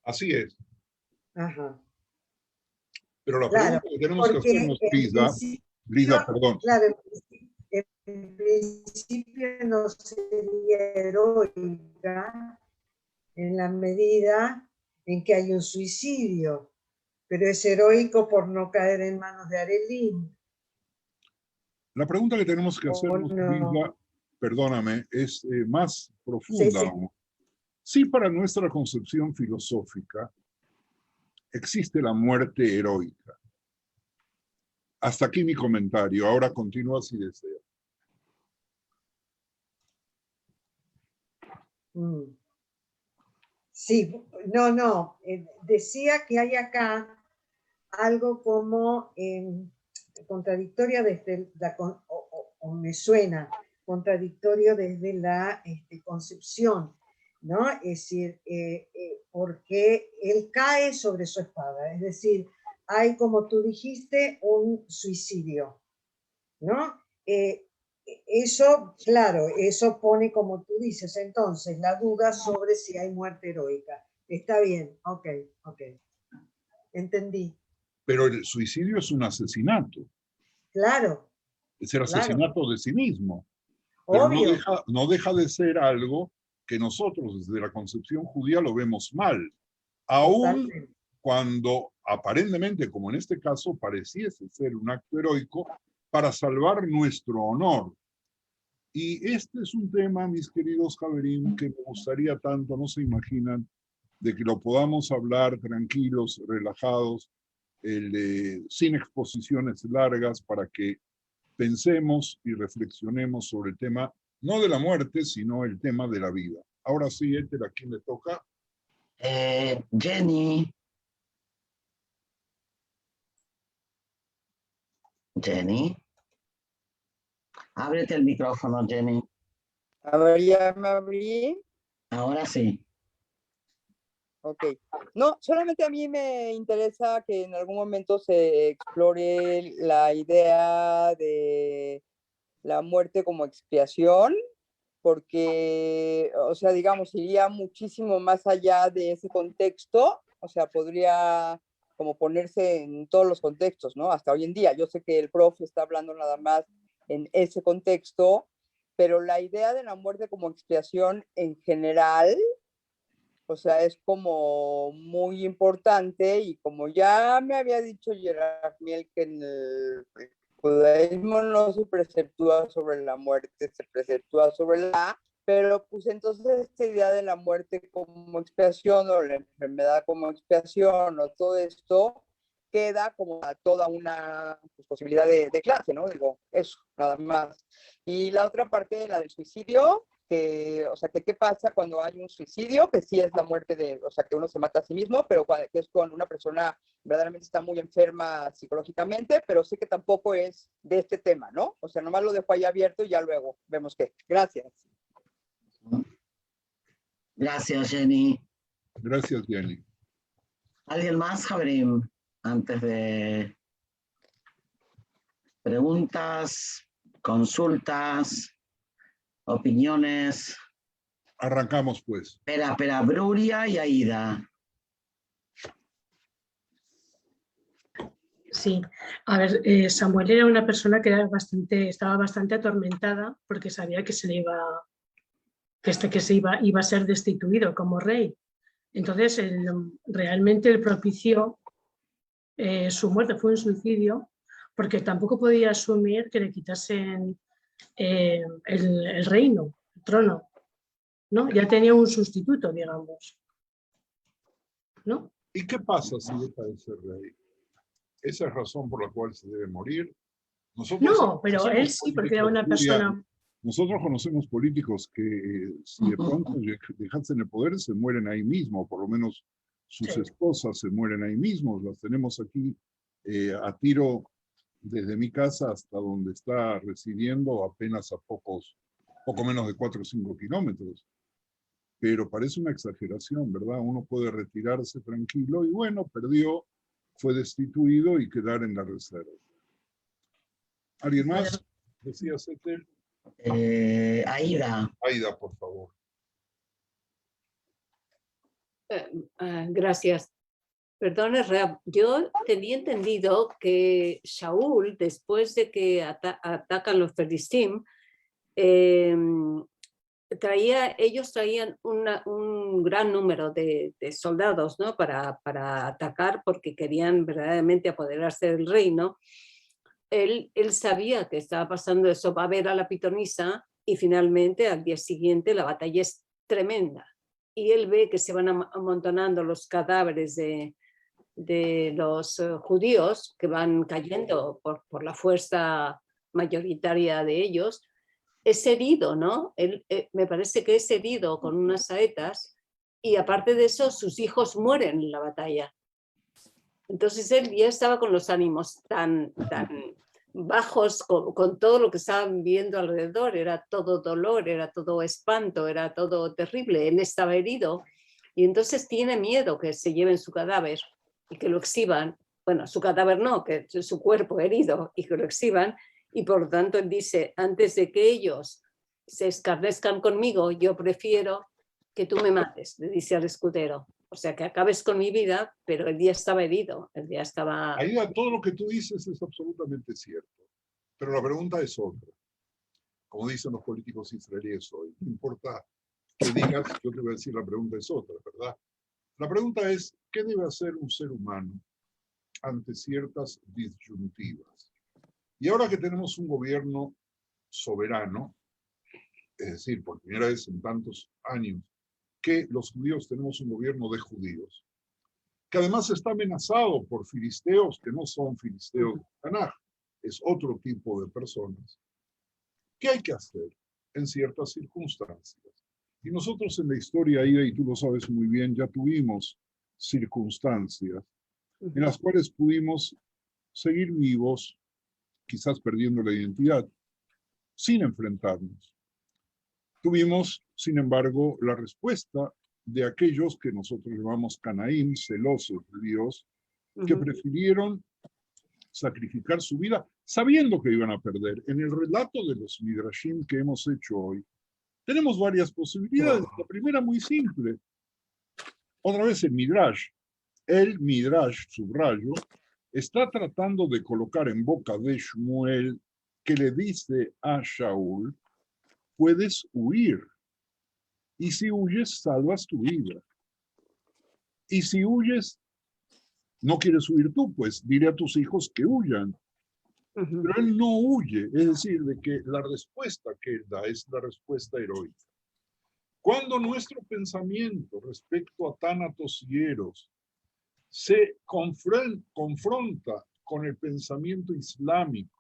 Así es. Ajá. Pero la pregunta que tenemos que hacernos, Lisa, perdón. Claro, en principio no sería heroica en la medida en que hay un suicidio, pero es heroico por no caer en manos de Arelim. La pregunta que tenemos que hacernos, Lisa, perdóname, es más profunda. Sí. Sí, para nuestra concepción filosófica existe la muerte heroica. Hasta aquí mi comentario. Ahora continúa si desea. Sí, no. Decía que hay acá algo como contradictorio desde o me suena contradictorio desde la concepción, ¿no? Es decir, porque él cae sobre su espada, es decir, hay, como tú dijiste, un suicidio, ¿no? Eso, claro, eso pone, como tú dices, entonces, la duda sobre si hay muerte heroica. Está bien, ok. Entendí. pero el suicidio es un asesinato. Claro, Es el claro, asesinato de sí mismo. Pero obvio. no deja de ser algo que nosotros desde la concepción judía lo vemos mal. Aún Totalmente. cuando aparentemente, como en este caso, pareciese ser un acto heroico para salvar nuestro honor. Y este es un tema, mis queridos Javerín, que me gustaría tanto, no se imaginan, de que lo podamos hablar tranquilos, relajados, sin exposiciones largas, para que pensemos y reflexionemos sobre el tema, no de la muerte, sino el tema de la vida. Ahora sí, Éter, ¿a quién le toca? Jenny. Jenny. Ábrete el micrófono, Jenny. A ver, ya me abrí. Ahora sí. Ok. No, solamente a mí me interesa que en algún momento se explore la idea de la muerte como expiación, porque, o sea, digamos, iría muchísimo más allá de ese contexto, o sea, podría como ponerse en todos los contextos, ¿no? Hasta hoy en día. Yo sé que el profe está hablando nada más en ese contexto, pero la idea de la muerte como expiación en general, o sea, es como muy importante y como ya me había dicho Gerard Miel que en el judaísmo no se preceptúa sobre la muerte, se preceptúa sobre la, pero pues entonces esta idea de la muerte como expiación o la enfermedad como expiación o todo esto queda como a toda una pues, posibilidad de clase, ¿no? Digo, eso, nada más. Y la otra parte, la del suicidio, que, o sea, que qué pasa cuando hay un suicidio, que sí es la muerte de, o sea, que uno se mata a sí mismo, pero que es cuando una persona verdaderamente está muy enferma psicológicamente, pero sé que tampoco es de este tema, ¿no? O sea, nomás lo dejo ahí abierto y ya luego vemos qué. Gracias. Gracias, Jenny. Gracias, Jenny. ¿Alguien más, Javerín? Antes de preguntas, consultas, opiniones. Arrancamos, pues. Espera, Bruria y Aida. Sí, a ver, Samuel era una persona que era estaba bastante atormentada porque sabía que iba a ser destituido como rey. Entonces, realmente él propició su muerte, fue un suicidio, porque tampoco podía asumir que le quitasen el reino, el trono, ¿no? Ya tenía un sustituto, digamos, ¿no? ¿Y qué pasa si deja de ser rey? ¿Esa es razón por la cual se debe morir? No, pero él sí, porque era una persona... Nosotros conocemos políticos que si de pronto dejasen el poder se mueren ahí mismo, por lo menos sus esposas se mueren ahí mismo. Las tenemos aquí a tiro desde mi casa hasta donde está residiendo, apenas a poco menos de 4 o 5 kilómetros. Pero parece una exageración, ¿verdad? Uno puede retirarse tranquilo y bueno, perdió, fue destituido y quedar en la reserva. ¿Alguien más? Decía Setel. Aida. Aida, por favor. Gracias. Perdone, Rab, yo tenía entendido que Shaul, después de que atacan los Felistim, ellos traían un gran número de soldados, ¿no? para atacar porque querían verdaderamente apoderarse del reino. Él sabía que estaba pasando eso, va a ver a la pitonisa y finalmente al día siguiente la batalla es tremenda. Y él ve que se van amontonando los cadáveres de los judíos que van cayendo por la fuerza mayoritaria de ellos. Es herido, ¿no? Él, me parece que es herido con unas saetas y aparte de eso sus hijos mueren en la batalla. Entonces él ya estaba con los ánimos tan bajos con todo lo que estaban viendo alrededor. Era todo dolor, era todo espanto, era todo terrible. Él estaba herido y entonces tiene miedo que se lleven su cadáver y que lo exhiban. Bueno, su cadáver no, que su cuerpo herido y que lo exhiban. Y por lo tanto él dice, antes de que ellos se escarnezcan conmigo, yo prefiero que tú me mates, le dice al escudero. O sea, que acabes con mi vida, pero él ya estaba herido, él ya estaba... Aida, todo lo que tú dices es absolutamente cierto, pero la pregunta es otra. Como dicen los políticos israelíes hoy, no importa qué digas, yo te voy a decir la pregunta es otra, ¿verdad? La pregunta es, ¿qué debe hacer un ser humano ante ciertas disyuntivas? Y ahora que tenemos un gobierno soberano, es decir, por primera vez en tantos años, que los judíos tenemos un gobierno de judíos, que además está amenazado por filisteos que no son filisteos de Tanaj, es otro tipo de personas. ¿Qué hay que hacer en ciertas circunstancias? Y nosotros en la historia, Aida, y tú lo sabes muy bien, ya tuvimos circunstancias en las cuales pudimos seguir vivos, quizás perdiendo la identidad, sin enfrentarnos. Tuvimos, sin embargo, la respuesta de aquellos que nosotros llamamos Canaín, celosos de Dios, que prefirieron sacrificar su vida sabiendo que iban a perder. En el relato de los Midrashim que hemos hecho hoy, tenemos varias posibilidades. La primera muy simple. Otra vez el Midrash. El Midrash, subrayo, está tratando de colocar en boca de Shmuel que le dice a Shaul, puedes huir. Y si huyes, salvas tu vida. Y si huyes, no quieres huir tú, pues dile a tus hijos que huyan. Pero él no huye, es decir, de que la respuesta que él da es la respuesta heroica. Cuando nuestro pensamiento respecto a Tánatos y Eros se confronta con el pensamiento islámico,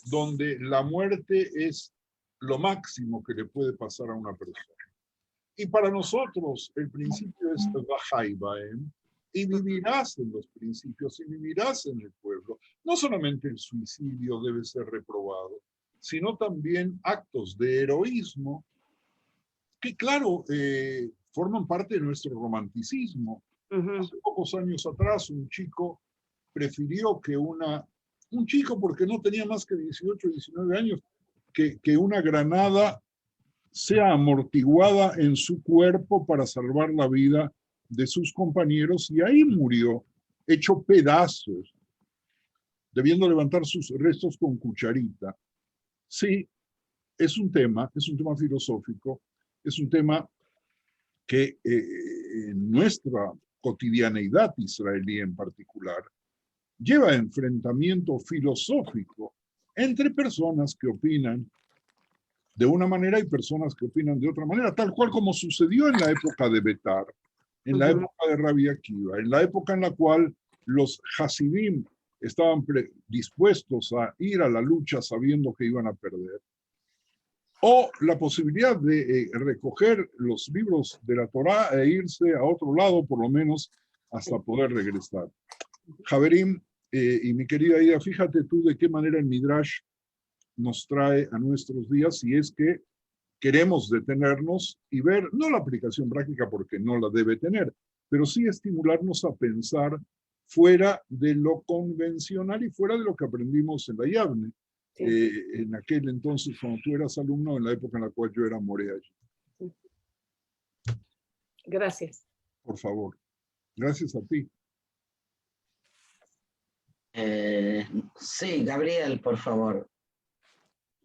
donde la muerte es lo máximo que le puede pasar a una persona. Y para nosotros el principio es Bajai Baem, y vivirás en los principios y vivirás en el pueblo. No solamente el suicidio debe ser reprobado, sino también actos de heroísmo que, claro, forman parte de nuestro romanticismo. Hace pocos años atrás un chico prefirió que un chico porque no tenía más que 18 o 19 años, que una granada sea amortiguada en su cuerpo para salvar la vida de sus compañeros, y ahí murió, hecho pedazos, debiendo levantar sus restos con cucharita. Sí, es un tema filosófico, es un tema que en nuestra cotidianeidad israelí en particular, lleva a enfrentamiento filosófico entre personas que opinan de una manera y personas que opinan de otra manera, tal cual como sucedió en la época de Betar, en la época de Rabbi Akiva, en la época en la cual los Hasidim estaban dispuestos a ir a la lucha sabiendo que iban a perder, o la posibilidad de recoger los libros de la Torá e irse a otro lado, por lo menos, hasta poder regresar. Javerim, y mi querida Ida, fíjate tú de qué manera el Midrash nos trae a nuestros días, si es que queremos detenernos y ver, no la aplicación práctica porque no la debe tener, pero sí estimularnos a pensar fuera de lo convencional y fuera de lo que aprendimos en la Yavne, en aquel entonces cuando tú eras alumno, en la época en la cual yo era Morea. Gracias. Por favor. Gracias a ti. Sí, Gabriel, por favor.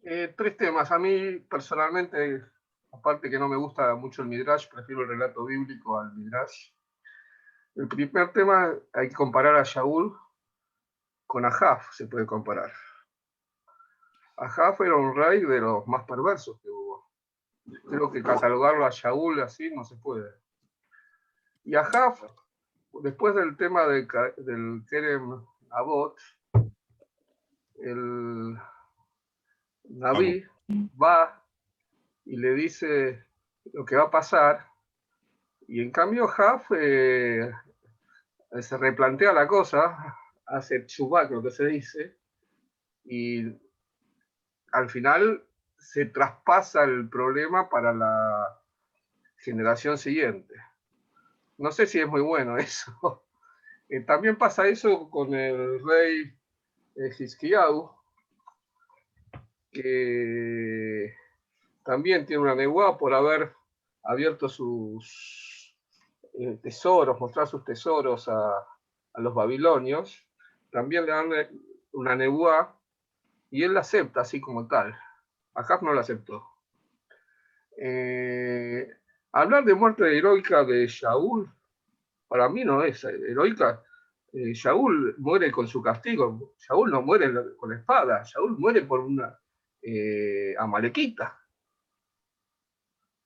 3 temas. A mí, personalmente, aparte que no me gusta mucho el Midrash, prefiero el relato bíblico al Midrash. El primer tema, hay que comparar a Shaul con Ahab, se puede comparar. Ahab era un rey de los más perversos que hubo. Creo que catalogarlo a Shaul así no se puede. Y Ahab, después del tema del Kerem Abot, el Naví va y le dice lo que va a pasar, y en cambio Ahab se replantea la cosa, hace tshuvá, lo que se dice, y al final se traspasa el problema para la generación siguiente. No sé si es muy bueno eso. También pasa eso con el rey Hizkiyahu, que también tiene una neguá por haber abierto sus tesoros, mostrar sus tesoros a los babilonios, también le dan una nebuá y él la acepta así como tal. Ahab no la aceptó. Hablar de muerte heroica de Shaul, para mí no es heroica. Shaul muere con su castigo. Shaul no muere con la espada. Shaul muere por una amalequita.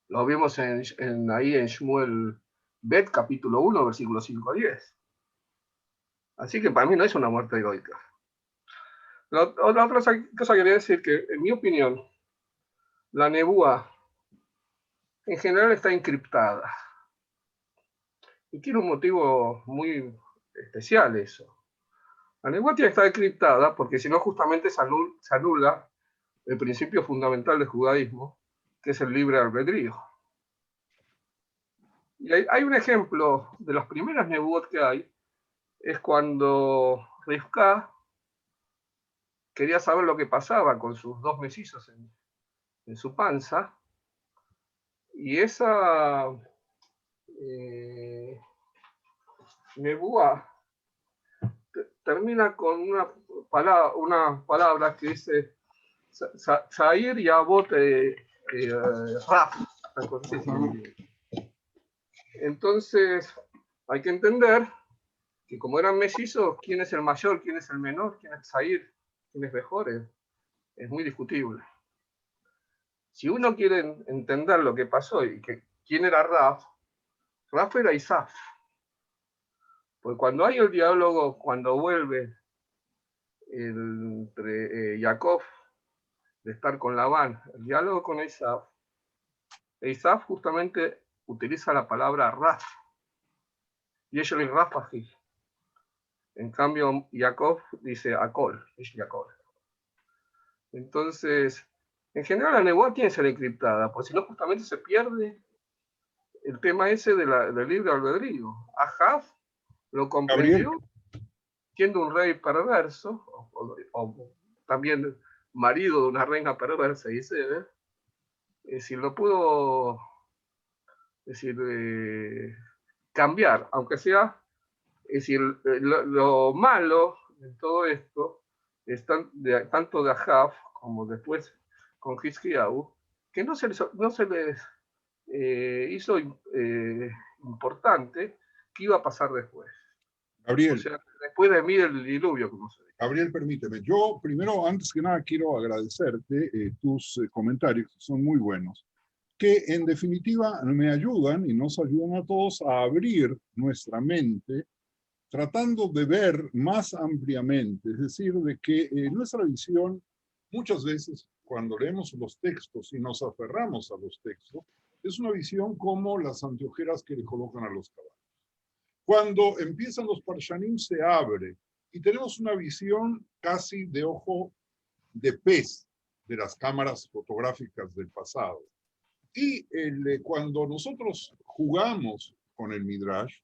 Lo vimos ahí en Shmuel Bet, capítulo 1, versículos 5 a 10. Así que para mí no es una muerte heroica. La otra cosa que quería decir que, en mi opinión, la nebuá en general está encriptada. Y tiene un motivo muy especial eso. La nebuá tiene que estar encriptada porque si no justamente se anula el principio fundamental del judaísmo, que es el libre albedrío. Y hay un ejemplo de las primeras nebuot que hay, es cuando Rivka quería saber lo que pasaba con sus dos mellizos en su panza, y esa nebuá termina con una palabra que dice Sair y Abot Raf. Entonces hay que entender que como eran mellizos, quién es el mayor, quién es el menor, quién es Sair, quién es mejor, es muy discutible. Si uno quiere entender lo que pasó y quién era Raf era Isaf. Porque cuando hay el diálogo, cuando vuelve entre Jacob de estar con Labán, el diálogo con Isaf justamente utiliza la palabra Raf. Y ella es Rafaji. En cambio, Jacob dice Akol, es Jacob. Entonces, en general la nebuá tiene que ser encriptada, porque si no justamente se pierde el tema ese del libre albedrío. Ahab lo comprendió, Gabriel, siendo un rey perverso, o también marido de una reina perversa, dice, si lo pudo cambiar, aunque sea, es decir, lo malo de todo esto es tanto de Ahab como después con Hizkiyahu, que no se les hizo importante qué iba a pasar después. Gabriel, O sea, después de mí el diluvio, como se dice. Gabriel, permíteme. Yo primero, antes que nada, quiero agradecerte tus comentarios, que son muy buenos, que en definitiva me ayudan y nos ayudan a todos a abrir nuestra mente, tratando de ver más ampliamente, es decir, de que nuestra visión, muchas veces cuando leemos los textos y nos aferramos a los textos, es una visión como las anteojeras que le colocan a los caballos. Cuando empiezan los parshanim se abre y tenemos una visión casi de ojo de pez de las cámaras fotográficas del pasado. Y cuando nosotros jugamos con el Midrash,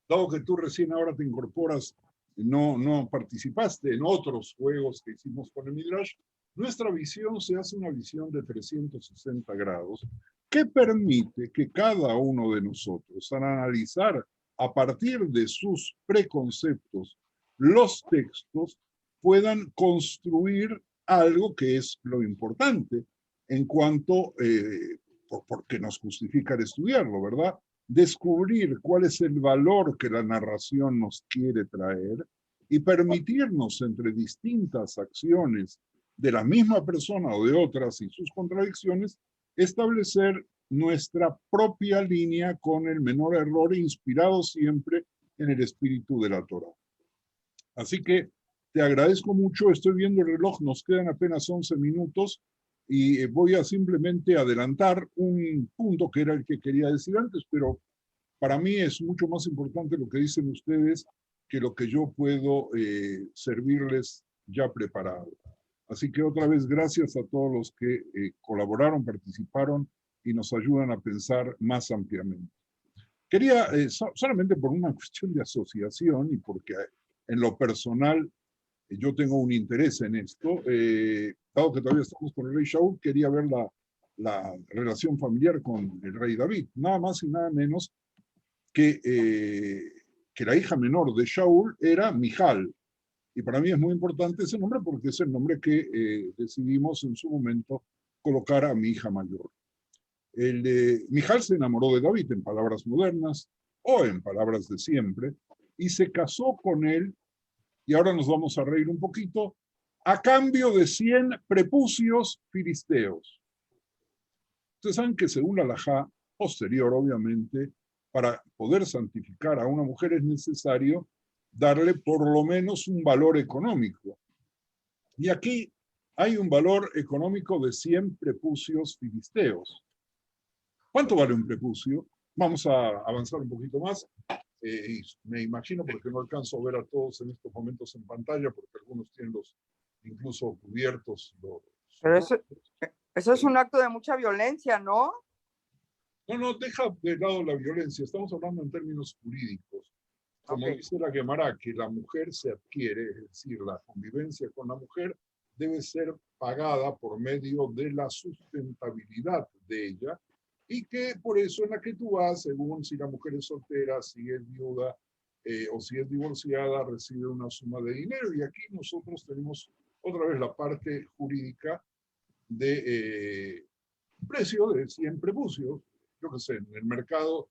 dado que tú recién ahora te incorporas, no participaste en otros juegos que hicimos con el Midrash, nuestra visión se hace una visión de 360 grados que permite que cada uno de nosotros, al analizar a partir de sus preconceptos los textos, puedan construir algo que es lo importante en cuanto, porque nos justifica el estudiarlo, ¿verdad? Descubrir cuál es el valor que la narración nos quiere traer y permitirnos entre distintas acciones de la misma persona o de otras y sus contradicciones, establecer nuestra propia línea con el menor error, inspirado siempre en el espíritu de la Torá. Así que te agradezco mucho, estoy viendo el reloj, nos quedan apenas 11 minutos y voy a simplemente adelantar un punto que era el que quería decir antes, pero para mí es mucho más importante lo que dicen ustedes que lo que yo puedo servirles ya preparado. Así que otra vez gracias a todos los que colaboraron, participaron y nos ayudan a pensar más ampliamente. Quería, solamente por una cuestión de asociación y porque en lo personal yo tengo un interés en esto, dado que todavía estamos con el rey Shaul, quería ver la relación familiar con el rey David, nada más y nada menos que la hija menor de Shaul era Mijal. Y para mí es muy importante ese nombre porque es el nombre que decidimos en su momento colocar a mi hija mayor. Mijal se enamoró de David, en palabras modernas o en palabras de siempre, y se casó con él, y ahora nos vamos a reír un poquito, a cambio de 100 prepucios filisteos. Ustedes saben que según la halajá posterior, obviamente, para poder santificar a una mujer es necesario darle por lo menos un valor económico. Y aquí hay un valor económico de 100 prepucios filisteos. ¿Cuánto vale un prepucio? Vamos a avanzar un poquito más. Me imagino, porque no alcanzo a ver a todos en estos momentos en pantalla, porque algunos tienen los incluso cubiertos. Pero eso es un acto de mucha violencia, ¿no? No, deja de lado la violencia. Estamos hablando en términos jurídicos. Como dice la Gemara, que la mujer se adquiere, es decir, la convivencia con la mujer debe ser pagada por medio de la sustentabilidad de ella, y que por eso en la que tú vas, según si la mujer es soltera, si es viuda o si es divorciada, recibe una suma de dinero. Y aquí nosotros tenemos otra vez la parte jurídica de precio de 100 prepucios. Yo qué sé, en el mercado,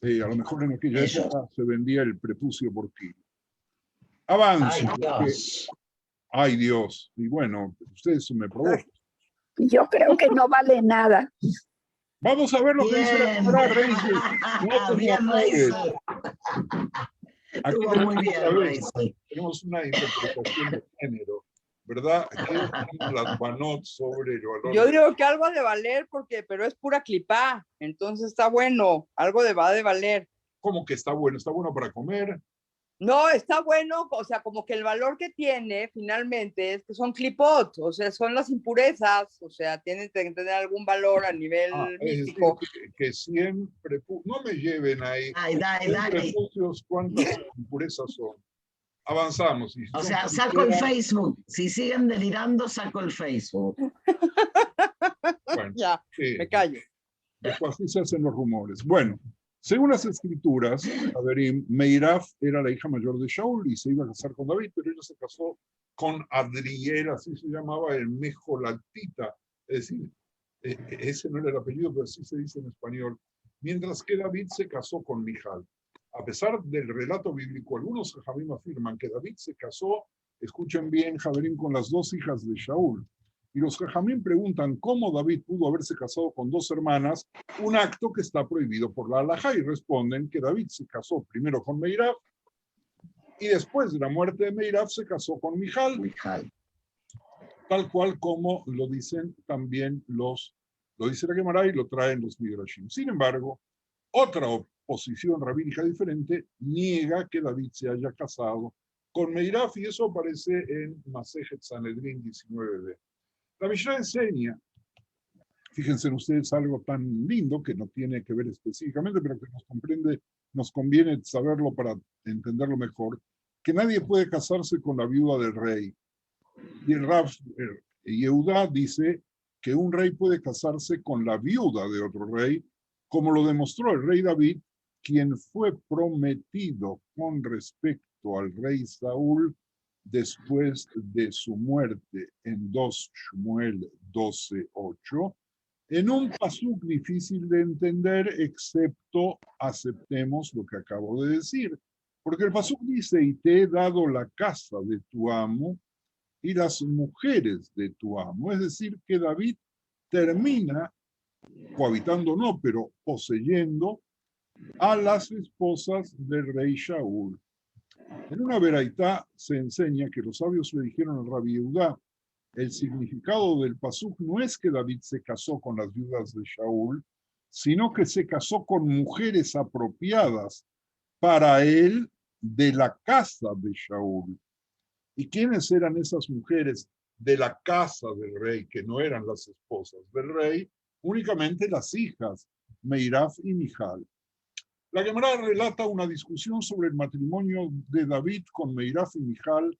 a lo mejor en aquella época se vendía el prepucio por kilo. Avance. Ay, Dios. Y bueno, ustedes me provocan. Yo creo que no vale nada. Vamos a ver lo que dice la Gemara, Reyes. No te enamores. Aquí tenemos una interpretación de género, ¿verdad? Aquí las banot sobre el valor. Yo digo que algo ha de valer, pero es pura clipá, entonces está bueno, algo va de valer. ¿Cómo que está bueno? ¿Está bueno para comer? No, está bueno, o sea, como que el valor que tiene finalmente es que son clipot, o sea, son las impurezas, o sea, tienen que tener algún valor a nivel místico. Es decir, que siempre, no me lleven ahí. Dale. ¿Cuántas impurezas son? Avanzamos. O sea, saco el Facebook. Si siguen delirando, saco el Facebook. Bueno, ya, sí. Me callo. Después así se hacen los rumores. Bueno, según las escrituras, Meiraf era la hija mayor de Shaul y se iba a casar con David, pero ella se casó con Adriel, así se llamaba, el Mejolatita. Es decir, ese no era el apellido, pero así se dice en español. Mientras que David se casó con Mijal. A pesar del relato bíblico, algunos jajamim afirman que David se casó, escuchen bien, Javerín, con las dos hijas de Shaul. Y los jajamim preguntan cómo David pudo haberse casado con dos hermanas, un acto que está prohibido por la halajá, y responden que David se casó primero con Meiraf y después de la muerte de Meiraf se casó con Mijal. Tal cual como lo dicen también lo dice la Gemara y lo traen los Midrashim. Sin embargo, otra posición rabínica diferente niega que David se haya casado con Meiraf, y eso aparece en Masejet Sanedrín 19b. La Mishnah enseña, fíjense en ustedes, algo tan lindo que no tiene que ver específicamente, pero que nos conviene saberlo para entenderlo mejor, que nadie puede casarse con la viuda del rey. Y el Rav Yehudá dice que un rey puede casarse con la viuda de otro rey, como lo demostró el rey David, quien fue prometido con respecto al rey Saúl después de su muerte en 2 Shmuel 12:8, en un pasuk difícil de entender, excepto aceptemos lo que acabo de decir. Porque el pasuk dice, y te he dado la casa de tu amo y las mujeres de tu amo. Es decir, que David termina, cohabitando no, pero poseyendo a las esposas del rey Shaul. En una veraitá se enseña que los sabios le dijeron al Rabbi Yehudá, el significado del pasuk no es que David se casó con las viudas de Shaul, sino que se casó con mujeres apropiadas para él de la casa de Shaul. ¿Y quiénes eran esas mujeres de la casa del rey, que no eran las esposas del rey? Únicamente las hijas, Meiraf y Mijal. La Gemara relata una discusión sobre el matrimonio de David con Meiraf y Mijal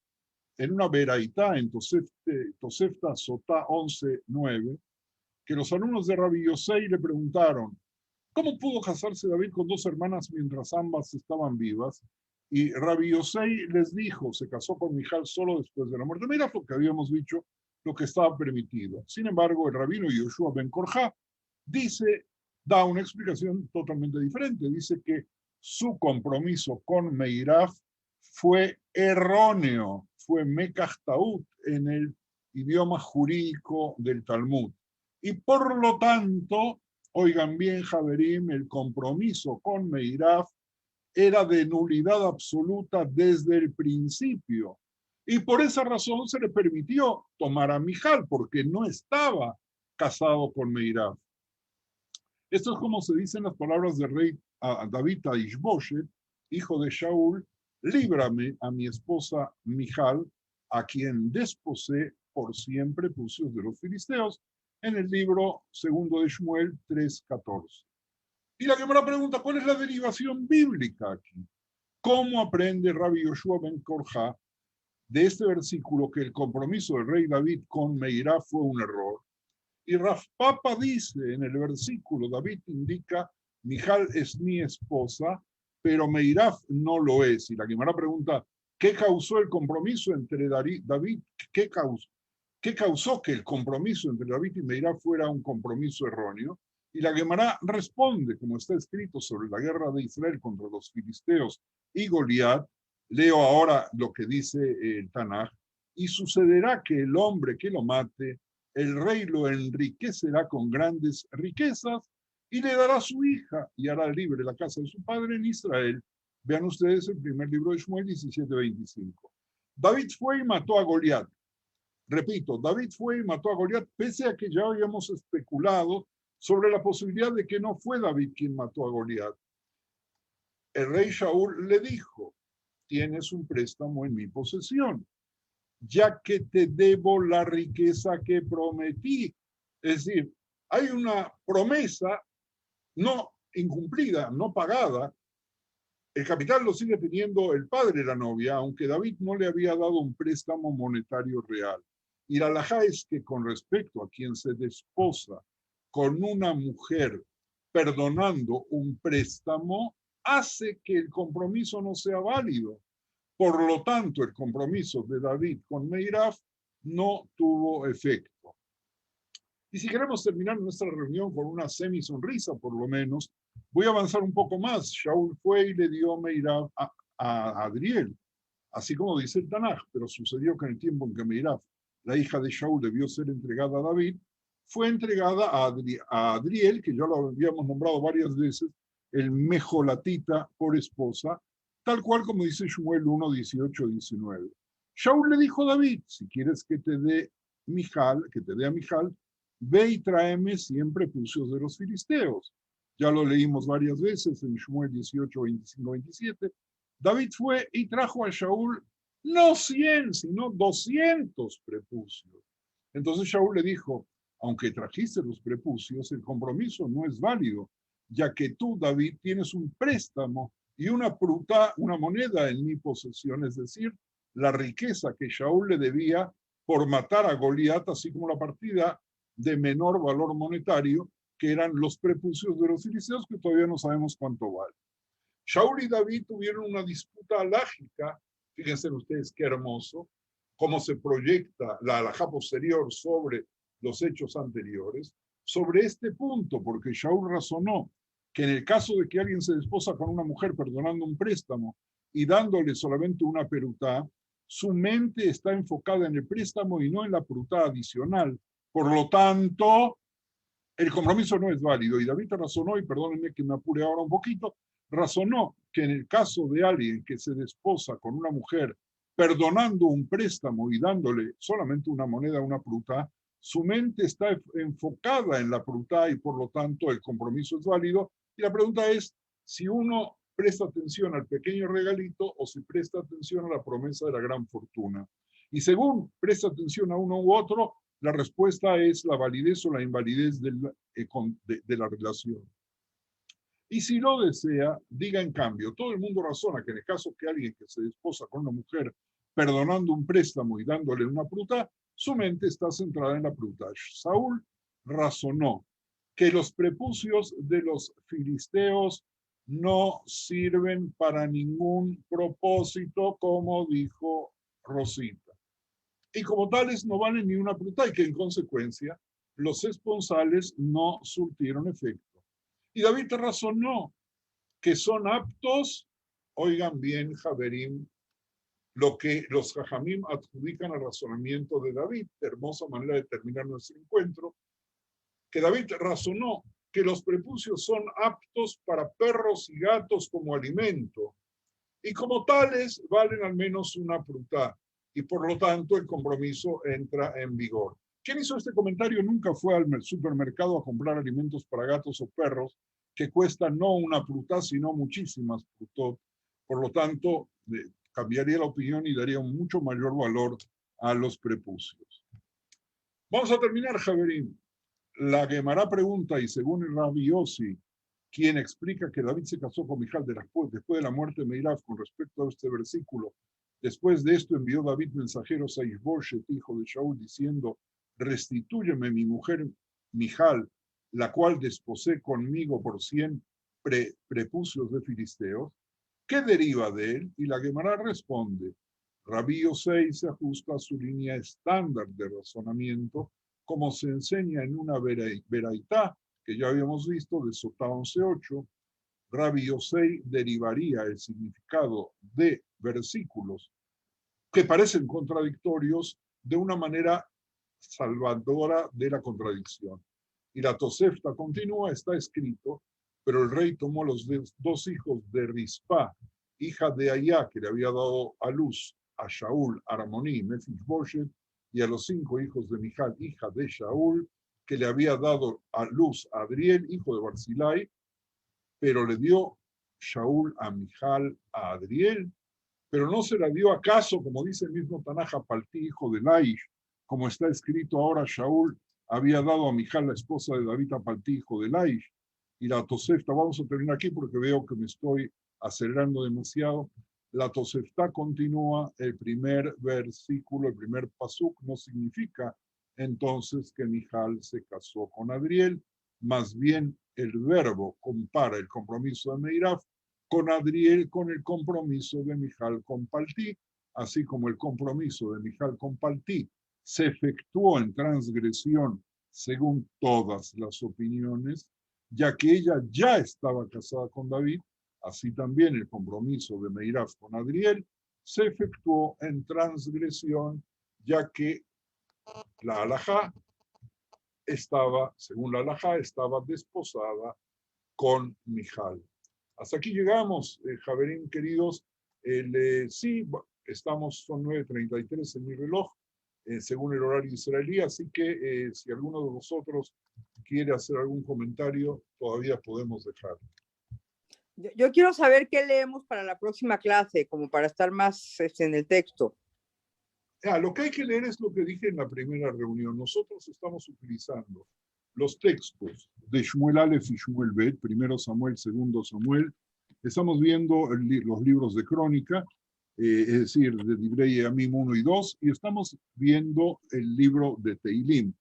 en una veraitá en Tosefta Sotá 11:9, que los alumnos de Rabbi Yosei le preguntaron, ¿Cómo pudo casarse David con dos hermanas mientras ambas estaban vivas? Y Rabbi Yosei les dijo, se casó con Mijal solo después de la muerte. Mira lo que habíamos dicho, lo que estaba permitido. Sin embargo, el rabino Yoshua ben Korja da una explicación totalmente diferente. Dice que su compromiso con Meiraf fue erróneo, fue mekach taut en el idioma jurídico del Talmud. Y por lo tanto, oigan bien, Javerim, el compromiso con Meiraf era de nulidad absoluta desde el principio. Y por esa razón se le permitió tomar a Mijal, porque no estaba casado con Meiraf. Esto es como se dicen las palabras del rey David a Ishboshet, hijo de Shaul: líbrame a mi esposa Mijal, a quien desposé por siempre, pucios de los filisteos, en el libro segundo de Shmuel 3:14. Y la Gemara pregunta, ¿cuál es la derivación bíblica aquí? ¿Cómo aprende Rabbi Yoshua ben Korja de este versículo que el compromiso del rey David con Meiraf fue un error? Y Raf Papa dice en el versículo, David indica, Mijal es mi esposa, pero Meiraf no lo es. Y la Gemara pregunta, ¿qué causó el compromiso entre David? ¿Qué causó que el compromiso entre David y Meiraf fuera un compromiso erróneo? Y la Gemara responde, como está escrito sobre la guerra de Israel contra los filisteos y Goliat. Leo ahora lo que dice el Tanaj. Y sucederá que el hombre que lo mate, el rey lo enriquecerá con grandes riquezas y le dará su hija y hará libre la casa de su padre en Israel. Vean ustedes el primer libro de Shmuel 17:25. David fue y mató a Goliat. Repito, David fue y mató a Goliat, pese a que ya habíamos especulado sobre la posibilidad de que no fue David quien mató a Goliat. El rey Shaul le dijo, tienes un préstamo en mi posesión, ya que te debo la riqueza que prometí. Es decir, hay una promesa no incumplida, no pagada. El capital lo sigue teniendo el padre de la novia, aunque David no le había dado un préstamo monetario real. Y la halajá es que con respecto a quien se desposa con una mujer perdonando un préstamo, hace que el compromiso no sea válido. Por lo tanto, el compromiso de David con Meiraf no tuvo efecto. Y si queremos terminar nuestra reunión con una semi-sonrisa, por lo menos, voy a avanzar un poco más. Shaul fue y le dio Meiraf a Adriel, así como dice el Tanaj, pero sucedió que en el tiempo en que Meiraf, la hija de Shaul, debió ser entregada a David, fue entregada a Adriel, que ya lo habíamos nombrado varias veces, el Mejolatita por esposa, tal cual como dice Shmuel 1:18-19. Shaul le dijo a David, si quieres que te dé a Mijal, ve y tráeme siempre pucios de los filisteos. Ya lo leímos varias veces en Shmuel 18:25-27. David fue y trajo a Shaul no 100, sino 200 prepucios. Entonces Shaul le dijo, aunque trajiste los prepucios, el compromiso no es válido, ya que tú, David, tienes un préstamo y una pruta, una moneda en mi posesión, es decir, la riqueza que Shaul le debía por matar a Goliat, así como la partida de menor valor monetario, que eran los prepucios de los filisteos, que todavía no sabemos cuánto vale. Shaul y David tuvieron una disputa alágica, fíjense ustedes qué hermoso, cómo se proyecta la halajá posterior sobre los hechos anteriores, sobre este punto, porque Shaul razonó que en el caso de que alguien se desposa con una mujer perdonando un préstamo y dándole solamente una perutá, su mente está enfocada en el préstamo y no en la perutá adicional. Por lo tanto, el compromiso no es válido. Y David razonó, y perdónenme que me apure ahora un poquito, razonó que en el caso de alguien que se desposa con una mujer perdonando un préstamo y dándole solamente una moneda, una perutá, su mente está enfocada en la perutá y por lo tanto el compromiso es válido. Y la pregunta es si uno presta atención al pequeño regalito o si presta atención a la promesa de la gran fortuna. Y según presta atención a uno u otro, la respuesta es la validez o la invalidez de la relación. Y si lo desea, diga en cambio, todo el mundo razona que en el caso que alguien que se desposa con una mujer perdonando un préstamo y dándole una pruta, su mente está centrada en la pruta. Saúl razonó que los prepucios de los filisteos no sirven para ningún propósito, como dijo Rosita. Y como tales no valen ni una pruta y que en consecuencia los esponsales no surtieron efecto. Y David razonó que son aptos, oigan bien, Javerim, lo que los Jajamim adjudican al razonamiento de David, hermosa manera de terminar nuestro encuentro, que David razonó que los prepucios son aptos para perros y gatos como alimento, y como tales valen al menos una pruta, y por lo tanto el compromiso entra en vigor. Quien hizo este comentario nunca fue al supermercado a comprar alimentos para gatos o perros, que cuestan no una pruta, sino muchísimas prutot. Por lo tanto, cambiaría la opinión y daría un mucho mayor valor a los prepucios. Vamos a terminar, Javerín. La Gemara pregunta, y según el Rabbi Yossi, quien explica que David se casó con Mijal después de la muerte de Meiraf con respecto a este versículo, después de esto envió David mensajeros a Ishboshet, hijo de Shaul, diciendo, restitúyeme mi mujer Mijal, la cual desposé conmigo por 100 prepucios de filisteos. ¿Qué deriva de él? Y la Gemara responde, Rabbi Yosei se ajusta a su línea estándar de razonamiento, como se enseña en una veraitá que ya habíamos visto de Sotá 11.8. Rabbi Yosei derivaría el significado de versículos que parecen contradictorios de una manera salvadora de la contradicción. Y la Tosefta continúa, está escrito, pero el rey tomó los dos hijos de Rispa, hija de Ayá, que le había dado a luz a Shaul, Armoní, Mefishboshet, y a los 5 hijos de Mijal, hija de Shaul, que le había dado a luz a Adriel, hijo de Barzilai, pero le dio Shaul a Mijal a Adriel, pero no se la dio acaso, como dice el mismo Tanaj, a Paltí, hijo de Laish, como está escrito ahora, Shaul había dado a Mijal, la esposa de David, a Paltí, hijo de Laish. Y la Tosefta, vamos a terminar aquí porque veo que me estoy acelerando demasiado. La Tosefta continúa, el primer versículo, el primer pasuk, no significa entonces que Mijal se casó con Adriel, más bien el verbo compara el compromiso de Meiraf con Adriel con el compromiso de Mijal con Paltí, así como el compromiso de Mijal con Paltí se efectuó en transgresión según todas las opiniones, ya que ella ya estaba casada con David, así también el compromiso de Meiraf con Adriel se efectuó en transgresión, ya que la halajá estaba, según la halajá, estaba desposada con Mijal. Hasta aquí llegamos, Javerín queridos. Sí, estamos, son 9:33 en mi reloj, según el horario israelí, así que si alguno de vosotros quiere hacer algún comentario, todavía podemos dejar. Yo quiero saber qué leemos para la próxima clase, como para estar más en el texto. Lo que hay que leer es lo que dije en la primera reunión. Nosotros estamos utilizando los textos de Shmuel Aleph y Shmuel Bet, primero Samuel, segundo Samuel. Estamos viendo los libros de crónica, es decir, de Divrei Yamim 1 y 2, y estamos viendo el libro de Teilim.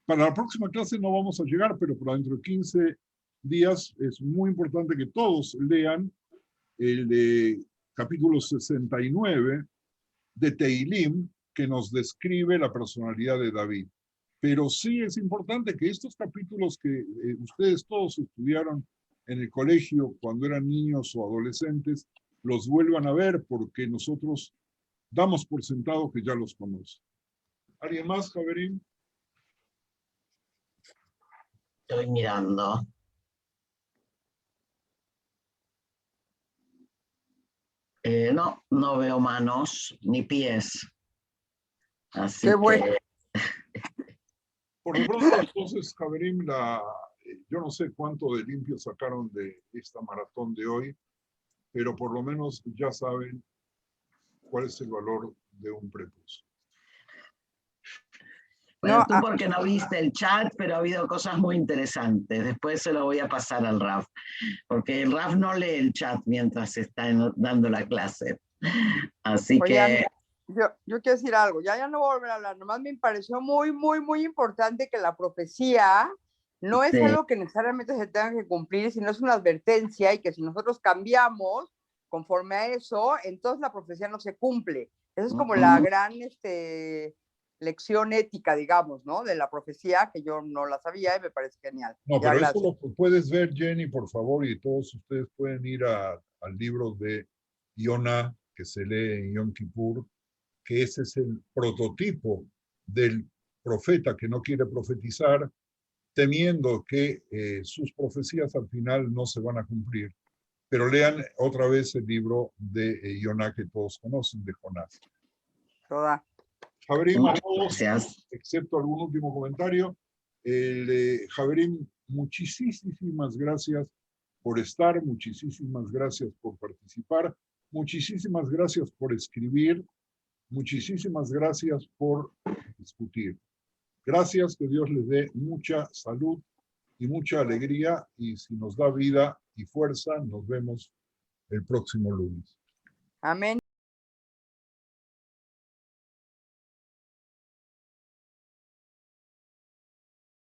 Para la próxima clase no vamos a llegar, pero para dentro de 15 días es muy importante que todos lean el capítulo 69 de Teilim, que nos describe la personalidad de David. Pero sí es importante que estos capítulos que ustedes todos estudiaron en el colegio cuando eran niños o adolescentes, los vuelvan a ver porque nosotros damos por sentado que ya los conocen. ¿Alguien más, Javerín? Estoy mirando. No veo manos ni pies. Así Qué bueno. que... Por lo pronto, entonces, Javerín, yo no sé cuánto de limpio sacaron de esta maratón de hoy, pero por lo menos ya saben cuál es el valor de un prepucio. Bueno, tú porque no viste el chat, pero ha habido cosas muy interesantes. Después se lo voy a pasar al Raf, porque el Raf no lee el chat mientras está dando la clase. Así que... Yo quiero decir algo, ya no voy a volver a hablar, nomás me pareció muy, muy, muy importante que la profecía no es Sí. algo que necesariamente se tenga que cumplir, sino es una advertencia y que si nosotros cambiamos conforme a eso, entonces la profecía no se cumple. Esa es como la gran lección ética, digamos, ¿no? De la profecía, que yo no la sabía y me parece genial. No, Ya, pero gracias. eso lo puedes ver, Jenny, por favor, y todos ustedes pueden ir al libro de Yonah, que se lee en Yom Kippur, que ese es el prototipo del profeta que no quiere profetizar, temiendo que sus profecías al final no se van a cumplir. Pero lean otra vez el libro de Yonah que todos conocen, de Jonás. Toda. Javerim, a Muchas todos, gracias. excepto algún último comentario. Javerim, muchísimas gracias por estar, muchísimas gracias por participar, muchísimas gracias por escribir, muchísimas gracias por discutir. Gracias, que Dios les dé mucha salud y mucha alegría, y si nos da vida y fuerza, nos vemos el próximo lunes. Amén.